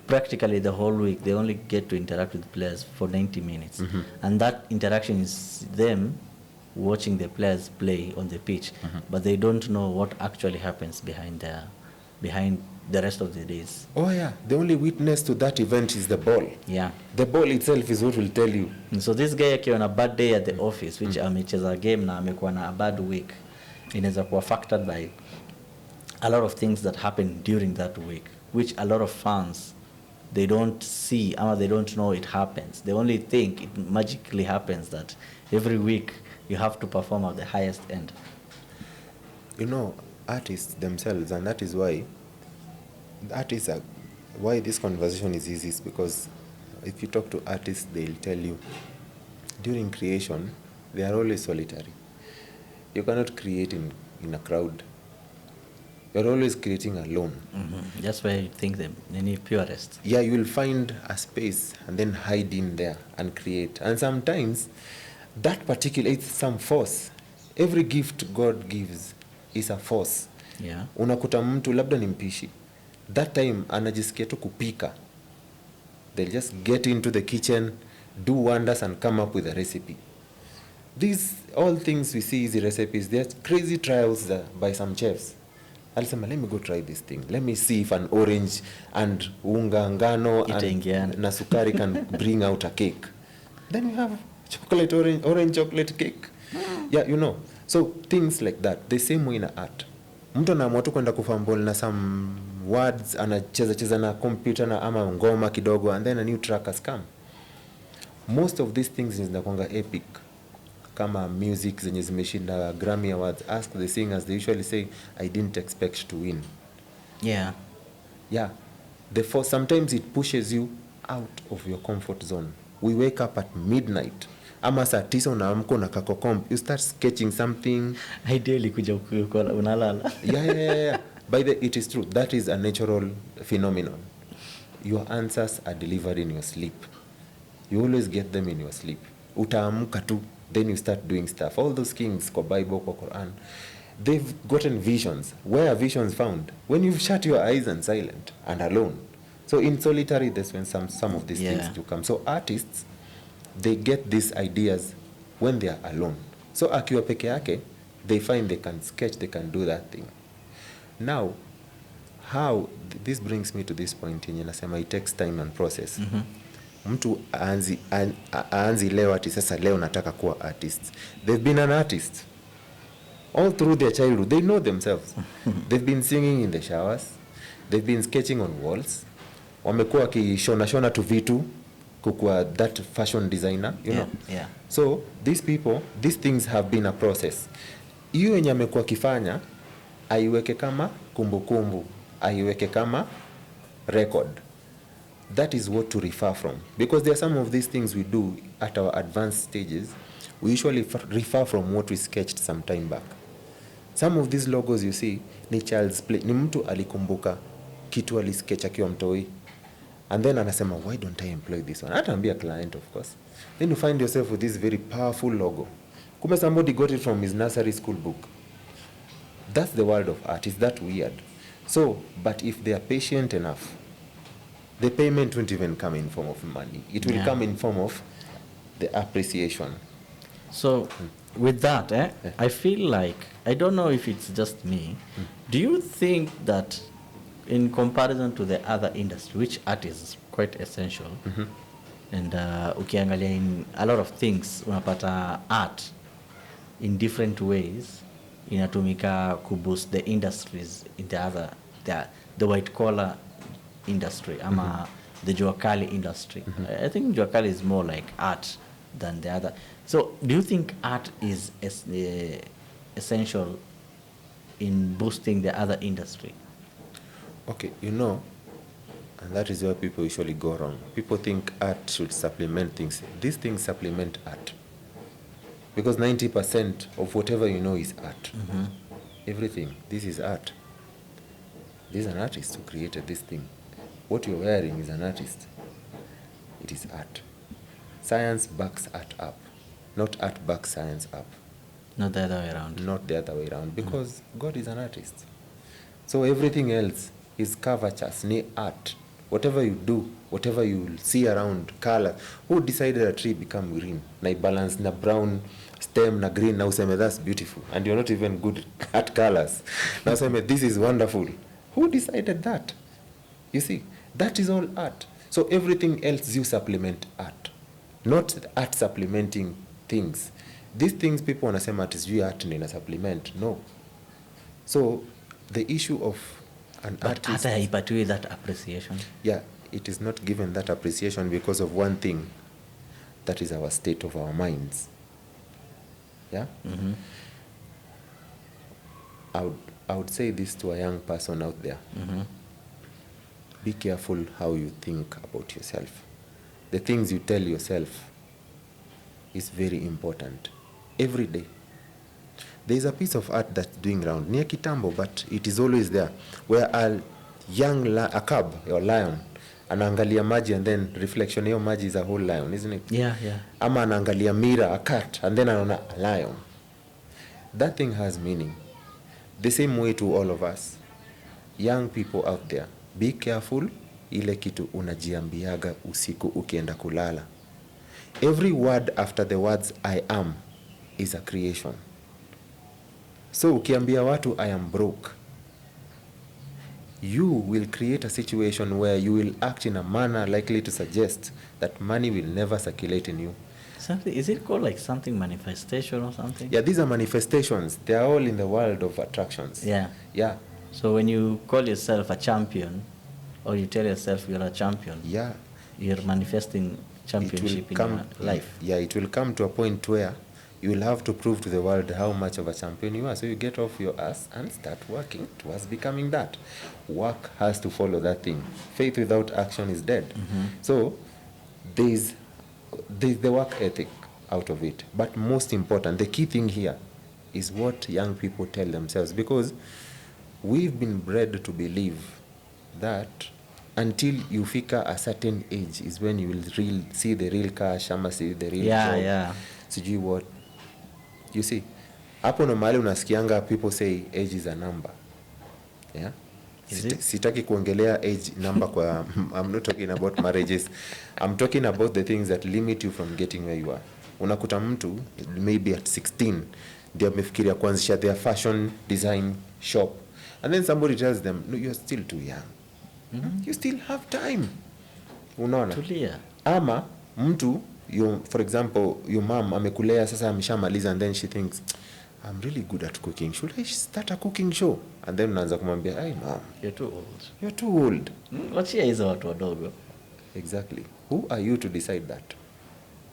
Practically the whole week they only get to interact with players for 90 minutes. And that interaction is them watching the players play on the pitch, but they don't know what actually happens behind the rest of the days. Oh yeah, the only witness to that event is the ball. Yeah. The ball itself is what will tell you. And so this guy akiwa na bad day at the office, which amecheza game na amekuwa na a bad week, inaweza kuwa factored by a lot of things that happen during that week, which a lot of fans they don't see or they don't know it happens. They only think it magically happens that every week you have to perform at the highest end. You know, artists themselves, and that is why artists are, why this conversation is easy is because if you talk to artists, they'll tell you during creation they are always solitary. You cannot create in a crowd. You're always creating alone. That's why I think they need purists. Yeah, you will find a space and then hide in there and create. And sometimes that particular, it's some force. Every gift God gives is a force. Yeah. Unakuta mtu labda ni mpishi. That time anajisikia tu kupika. They'll just get into the kitchen, do wonders and come up with a recipe. These all things we see easy recipes, they're crazy trials by some chefs. Alisema, let me go try this thing. Let me see if an orange and unga ngano and na sukari can bring out a cake. Then you have orange chocolate cake. Yeah, you know. So things like that. The same way in art. Mtu anaamua tu kwenda kufumble na some words, anacheza na computer na ama ngoma kidogo, and then a new track has come. Most of these things zinakuanga epic. Kama music zenye zimeshinda Grammy Awards, ask the singers, they usually say, I didn't expect to win. Yeah. Yeah. Therefore, sometimes it pushes you out of your comfort zone. We wake up at midnight. Ama saa 9 unaamka na kakokomp, you start sketching something. Ideally kuja unalala. Yeah. By the it is true. That is a natural phenomenon. Your answers are delivered in your sleep. You always get them in your sleep. Utaamka tu, then you start doing stuff. All those kings, kwa Bible, kwa Quran, they've gotten visions. Where are visions found? When you've shut your eyes and silent and alone. So in solitary, that's when some of these things do come. So artists, they get these ideas when they are alone. So akiwa peke yake, they find they can sketch, they can do that thing. Now, how, this brings me to this point yenye nasema it takes time and process. Mtu aanzi leo ati sasa leo nataka kuwa artist. They've been an artist all through their childhood. They know themselves. They've been singing in the showers. They've been sketching on walls. Wamekuwa kishona tu vitu kukua that fashion designer, you know. Yeah. So these people, these things have been a process. Hiyo yenye amekuwa kifanya aiweke kama kumbukumbu, aiweke kama record. That is what to refer from. Because there are some of these things we do at our advanced stages, we usually refer from what we sketched some time back. Some of these logos you see, ni child's play. Ni mtu alikumbuka kitu alisketch akiwa mtoi. And then anasema, why don't I employ this one? Ataambia client, of course. Then you find yourself with this very powerful logo. Kumbe somebody got it from his nursery school book. That's the world of art. Is that weird? So, but if they are patient enough, the payment won't even come in form of money. It will come in form of the appreciation. So, with that, I feel like, I don't know if it's just me, do you think that in comparison to the other industry, which art is quite essential, and ukiangalia in a lot of things, unapata art in different ways, inatumika kuboost the industries in the other, the white collar industry, ama the Juakali industry. I think Juakali is more like art than the other. So, do you think art is essential in boosting the other industry? Okay, you know, and that is where people usually go wrong. People think art should supplement things. These things supplement art. Because 90% of whatever you know is art. Everything, this is art. This is an artist who created this thing. What you're wearing is an artist. It is art. Science backs art up. Not art backs science up. Not the other way around. Not the other way around. Because God is an artist. So everything else is curvatures, ni art. Whatever you do, whatever you see around, color. Who decided a tree become green? Na balance na brown stem na green. Now say that's beautiful. And you're not even good at colors. Now say this is wonderful. Who decided that? You see, that is all art. So everything else you supplement art. Not art supplementing things. These things people wanasema art is art and supplement. No. So the issue of an artist, haipatiwi that appreciation. yeah, it is not given that appreciation because of one thing, that is our state of our minds. Yeah. Mm-hmm. I would say this to a young person out there. Mm-hmm. Be careful how you think about yourself. The things you tell yourself is very important. Every day. There is a piece of art that's doing round near Kitambo, but it is always there, where a a cub or lion anaangalia maji and then reflection hiyo maji is a whole lion, isn't it? Yeah, yeah. Ama anaangalia mirror, a cat, and then anaona a lion. That thing has meaning. The same way to all of us. Young people out there, be careful ile kitu unajiambiaga usiku ukienda kulala. Every word after the words I am is a creation. So ukiambia watu I am broke, you will create a situation where you will act in a manner likely to suggest that money will never circulate in you. Something, is it called like something manifestation or something? Yeah, these are manifestations. They are all in the world of attractions. Yeah. Yeah. So when you call yourself a champion, or you tell yourself you're a champion, Yeah. you're manifesting championship in your life. Yeah, it will come to a point where you will have to prove to the world how much of a champion you are. So you get off your ass and start working towards becoming that. Work has to follow that thing. Faith without action is dead. Mm-hmm. So there's the work ethic out of it. But most important, the key thing here is what young people tell themselves, because we've been bred to believe that until you fika a certain age is when you will see the real cash, ama see the real job. Yeah. Sijui what. You see, hapo ndo mahali unasikianga people say age is a number. Yeah? Sitaki kuongelea age number kwa I'm not talking about marriages. I'm talking about the things that limit you from getting where you are. Unakuta mtu maybe at 16 ndio amefikiria kuanzisha their fashion design shop. And then somebody tells them, no, you're still too young. Mm-hmm. You still have time. Unaona? Tulia. Ama mtu, for example, your mom amekulea sasa ameshamaliza, and then she thinks, I'm really good at cooking. Should I start a cooking show? And then unaanza kumwambia, hey mom, You're too old. you're too old. Wachia hizo watu wadogo. Exactly. Who are you to decide that?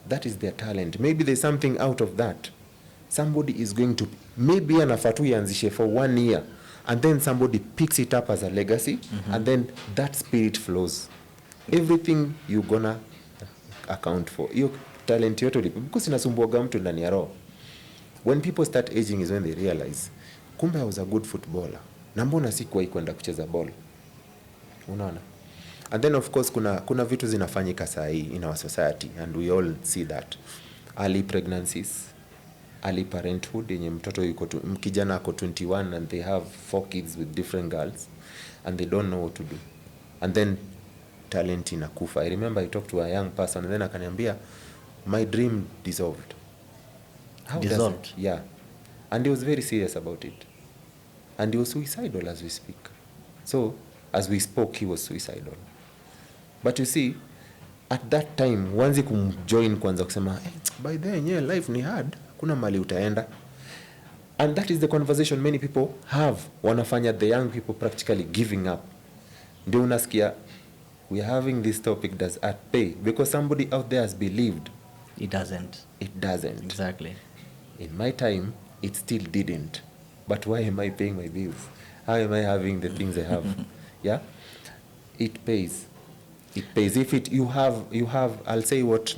That is their talent. Maybe there's something out of that. Somebody is going to, maybe anafaa tu ianzishe for 1 year, and then somebody picks it up as a legacy, mm-hmm. and then that spirit flows. Everything you gonna account for. Your talent yote ulipo. Because inasumbuaga mtu ndani ya roho. When people start aging is when they realize, kumbe I was a good footballer. Na mbona sikuwahi kwenda kucheza ball. Unaona? And then of course kuna vitu zinafanyika saa hii in our society, and we all see that. Early pregnancies, early parenthood, yenye mtoto yuko kijana ako 21 and they have 4 kids with different girls and they don't know what to do. And then talent inakufa. I remember I talked to a young person and then akaniambia, my dream dissolved. How dissolved? Yeah. And he was very serious about it. And he was suicidal as we speak. So, as we spoke, he was suicidal. But you see, at that time, wanzi kumjoin kwanza kusema, hey, by then, yeah, life ni hard. Kuna mali utaenda. And that is the conversation many people have. Wanafanya the young people practically giving up. Ndio unasikia, we are having this topic, does art pay? Because somebody out there has believed. It doesn't. It doesn't. Exactly. In my time, it still didn't. But why am I paying my bills? How am I having the things I have? Yeah? It pays. It pays. If it you have I'll say what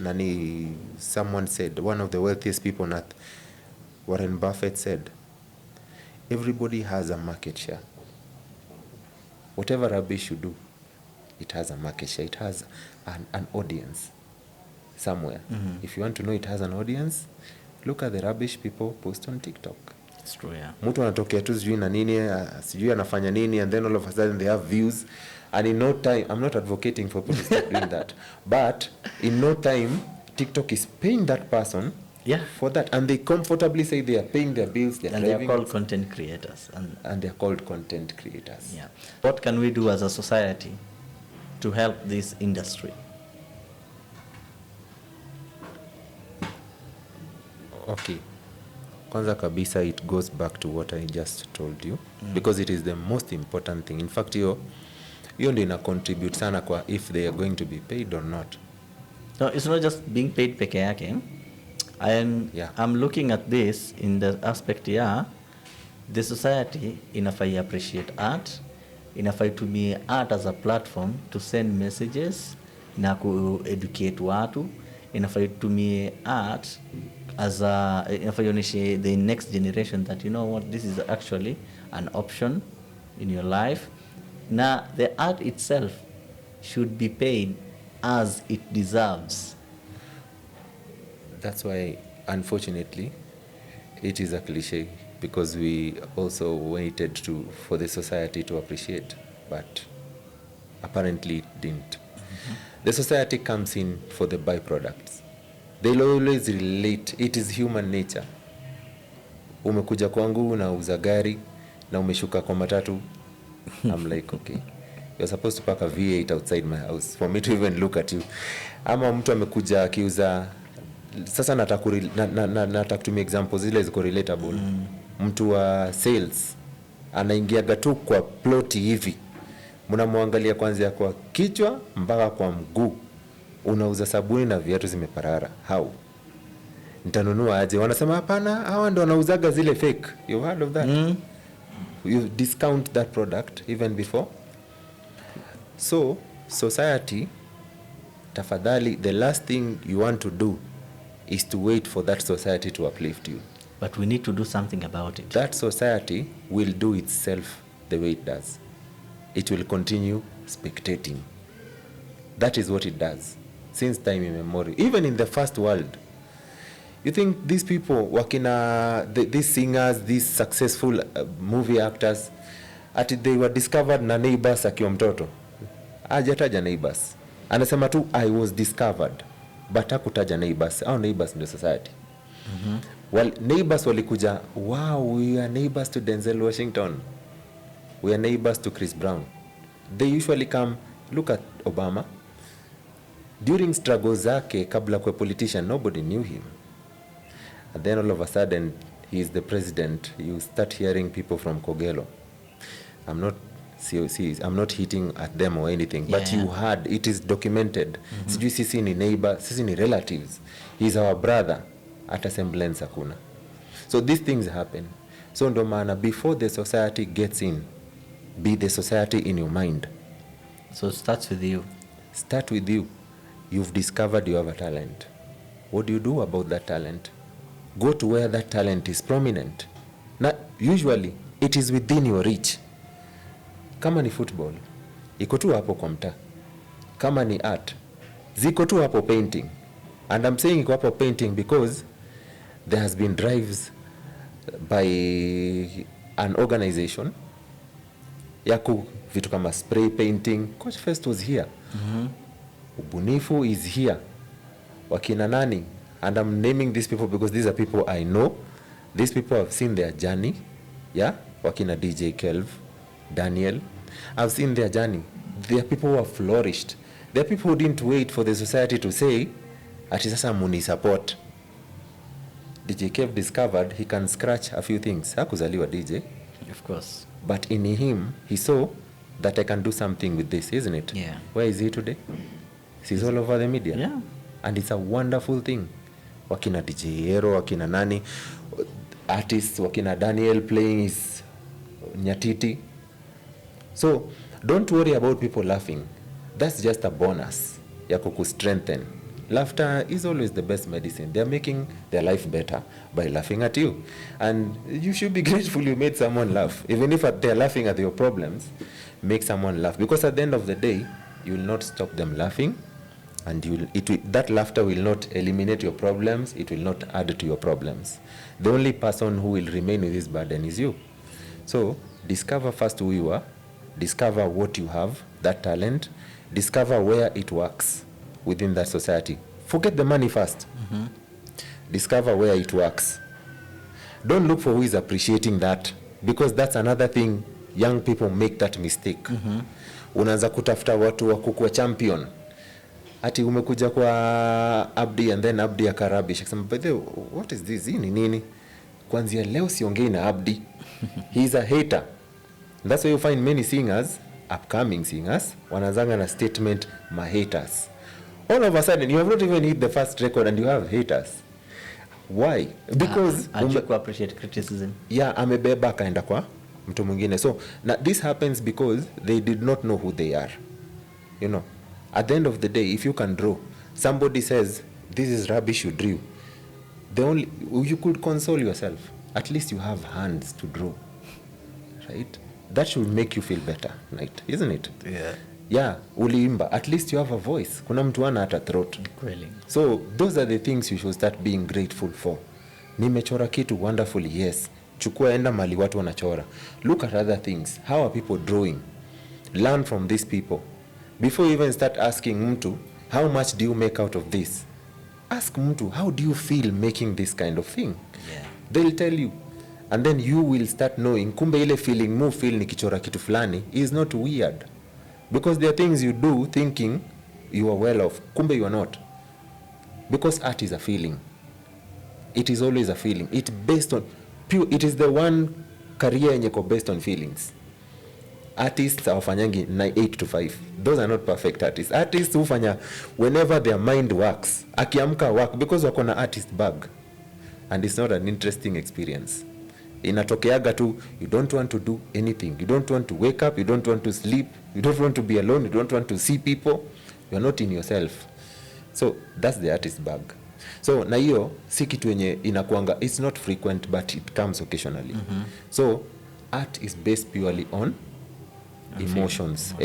someone said, one of the wealthiest people on earth, Warren Buffett said, everybody has a market share. Whatever rubbish you do, it has a market share. It has an audience somewhere. Mm-hmm. If you want to know it has an audience, look at the rubbish people post on TikTok. It's true, yeah. Mtu anatokea tu sijui na nini, sijui anafanya nini, and then all of a sudden they have views. And in no time, I'm not advocating for people to start doing that, but in no time, TikTok is paying that person for that. And they comfortably say they are paying their bills. And they are called content creators. And they are called content creators. Yeah. What can we do as a society to help this industry? Okay. Kwanza kabisa, it goes back to what I just told you, because it is the most important thing. In fact, hiyo ndio ina contribute sana kwa if they are going to be paid or not. No, it's not just being paid peke yake. I'm looking at this in the aspect the society inafai appreciate art, inafai tumie art as a platform to send messages na ku-educate watu, inafai tumie art as inafai onyeshe the next generation that this is actually an option in your life. Na the art itself should be paid as it deserves. That's why, unfortunately, it is a cliche, because we also waited for the society to appreciate, but apparently it didn't. The society comes in for the byproducts. They'll always relate. It is human nature. Umekuja kwangu unauza gari na umeshuka kwa matatu. I'm like, okay, you're supposed to park a V8 outside my house for me to even look at you. Ama mtu amekuja akiuza, sasa nataka kutumia examples zile ziko relatable. Mtu wa sales anaingiaga tu kwa ploti hivi, mnamwangalia kwanza kwa kichwa mpaka kwa mguu, unauza sabuni na viatu zimeparara. How? Nitanunua aje? Wanasema hapana, hawa ndio wanauzaga zile fake. You heard of that? You discount that product even before. So society, tafadhali, the last thing you want to do is to wait for that society to uplift you. But we need to do something about it. That society will do itself the way it does. It will continue spectating. That is what it does since time immemorial. Even in the first world, you think these people these singers, these successful movie actors, they were discovered na neighbors akiwa mtoto? Hajataja neighbors, anasema tu I was discovered, but hakutaja neighbors. Our neighbors in the society. Well, neighbors walikuja, wow, we are neighbors to Denzel Washington, we are neighbors to Chris Brown. They usually come, look at Obama. During struggles zake kabla kwa politician, nobody knew him. And then all of a sudden, he is the president. You start hearing people from Kogelo. I'm not hitting at them or anything, but you heard, it is documented. Sijui sisi ni neighbor, sisi ni relatives. He's our brother. At a semblance hakuna. So these things happen. So ndo maana, before the society gets in, be the society in your mind. So it starts with you. Start with you. You've discovered you have a talent. What do you do about that talent? Go to where that talent is prominent. Now, usually, it is within your reach. Kama ni football, iko tu hapo kwa mtaa. Kama ni art, ziko tu hapo painting. And I'm saying iko hapo painting because there has been drives by an organization yaku vitu kama spray painting. Coach Fest was here. Ubunifu is here. Wakina nani? And I'm naming these people because these are people I know. These people have seen their journey. Yeah? Wakina DJ Kelv, Daniel. I've seen their journey. There are people who have flourished. There are people who didn't wait for the society to say, ati sasa muni support. DJ Kev discovered he can scratch a few things. Hakuzaliwa DJ. Of course. But in him, he saw that I can do something with this, isn't it? Yeah. Where is he today? He's all over the media. Yeah. And it's a wonderful thing. Wakina DJ Hero, wakina nani, artists, wakina Daniel playing his Nyatiti. So, don't worry about people laughing. That's just a bonus ya kuku-strengthen. Laughter is always the best medicine. They're making their life better by laughing at you. And you should be grateful you made someone laugh. Even if they're laughing at your problems, make someone laugh. Because at the end of the day, you will not stop them laughing. And that laughter will not eliminate your problems. It will not add to your problems. The only person who will remain with this burden is you. So, discover first who you are. Discover what you have, that talent. Discover where it works within that society. Forget the money first. Discover where it works. Don't look for who is appreciating that, because that's another thing. Young people make that mistake. Unaanza kutafuta watu wa kukua champion. Ati umekuja kwa Abdi and then Abdi akarabisha. Akasema, by the way, what is this? Hii ni nini? Kwanzia leo siongei na Abdi. He's a hater. That's why you find many singers upcoming singers wanazanga na statement my haters. All of a sudden you have not even hit the first record and you have haters. Why? Because Ajuku appreciate criticism. Yeah, amebeba akaenda kwa mtu mwingine. So this happens because they did not know who they are. You know, at the end of the day, if you can draw, somebody says this is rubbish you drew, you could console yourself. At least you have hands to draw, right? That should make you feel better, right? Isn't it? Yeah. Yeah, uliimba. At least you have a voice. Kuna mtu ana hata throat. Kweli. So those are the things you should start being grateful for. Nimechora kitu wonderfully, yes. Chukua enda mali watu wanachora. Look at other things. How are people drawing? Learn from these people. Before you even start asking mtu, how much do you make out of this? Ask mtu, how do you feel making this kind of thing? Yeah. They'll tell you. And then you will start knowing, kumbe ile feeling mu feel nikichora kitu fulani is not weird. Because there are things you do thinking you are well off. Kumbe you are not. Because art is a feeling. It is always a feeling. It is the one career yenye ko based on feelings. Artists hawafanyangi 8 to 5. Those are not perfect artists. Artists hufanya whenever their mind works. Akiamka work because wako na artist bug. And it's not an interesting experience. Inatokeaga tu, you don't want to do anything. You don't want to wake up, you don't want to sleep, you don't want to be alone, you don't want to see people. You are not in yourself. So that's the artist bug. So na hiyo si kitu yenye inakuanga, it's not frequent but it comes occasionally. So art is based purely on emotions.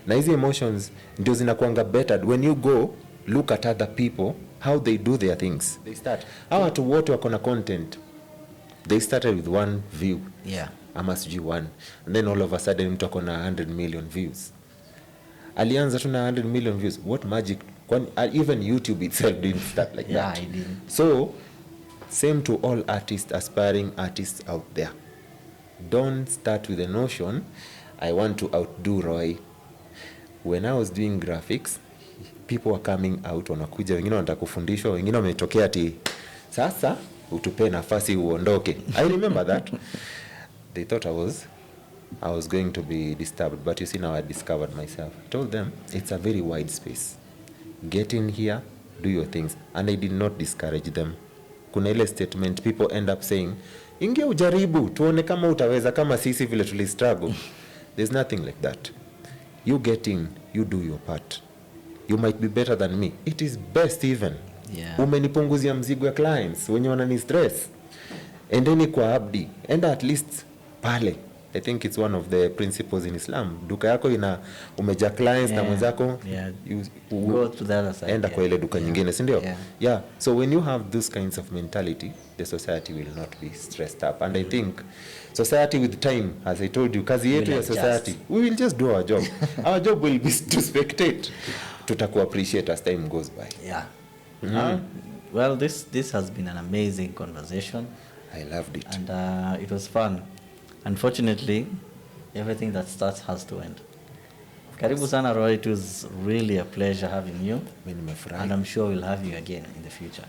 Na hizi emotions ndio zinakuanga better when you go look at other people how they do their things. They start hawa watu wote wako na content. They started with 1 view. Yeah. Ama sijui 1. And then all of a sudden mtu ako na 100 million views. Alianza tu na 100 million views. What magic? Even YouTube itself didn't start like that. Yeah, it didn't. So, same to all artists, aspiring artists out there. Don't start with the notion, I want to outdo Roy. When I was doing graphics, people were coming out, wanakuja, wengine wanataka kufundishwa, wengine wametokea ati sasa utupe nafasi uondoke. I remember that. They thought I was going to be disturbed, but you see now I discovered myself. I told them it's a very wide space. Get in here, do your things. And I did not discourage them. Kuna ile statement people end up saying, ingia ujaribu, tuone kama utaweza kama sisi vile tuli struggle. There's nothing like that. You get in, you do your part. You might be better than me. It is best even. Yeah. Umenipunguzia mzigo ya clients, wenye wanani stress. Endeni kwa abdi. Enda at least pale. I think it's one of the principles in Islam. Duka yako umeja clients na mwenzako. Yeah. Go to the other side. Enda kwa ile duka nyingine, si ndio? Yeah. Yeah. So when you have those kinds of mentality, the society will not be stressed up. And I think society with time, as I told you, kazi yetu ya society, we will just do our job. Our job will be to spectate. Tutaku appreciate as time goes by. Yeah. Well, this has been an amazing conversation. I loved it. And it was fun. Unfortunately, everything that starts has to end. Karibu sana Roy, it was really a pleasure having you. And I'm sure we'll have you again in the future.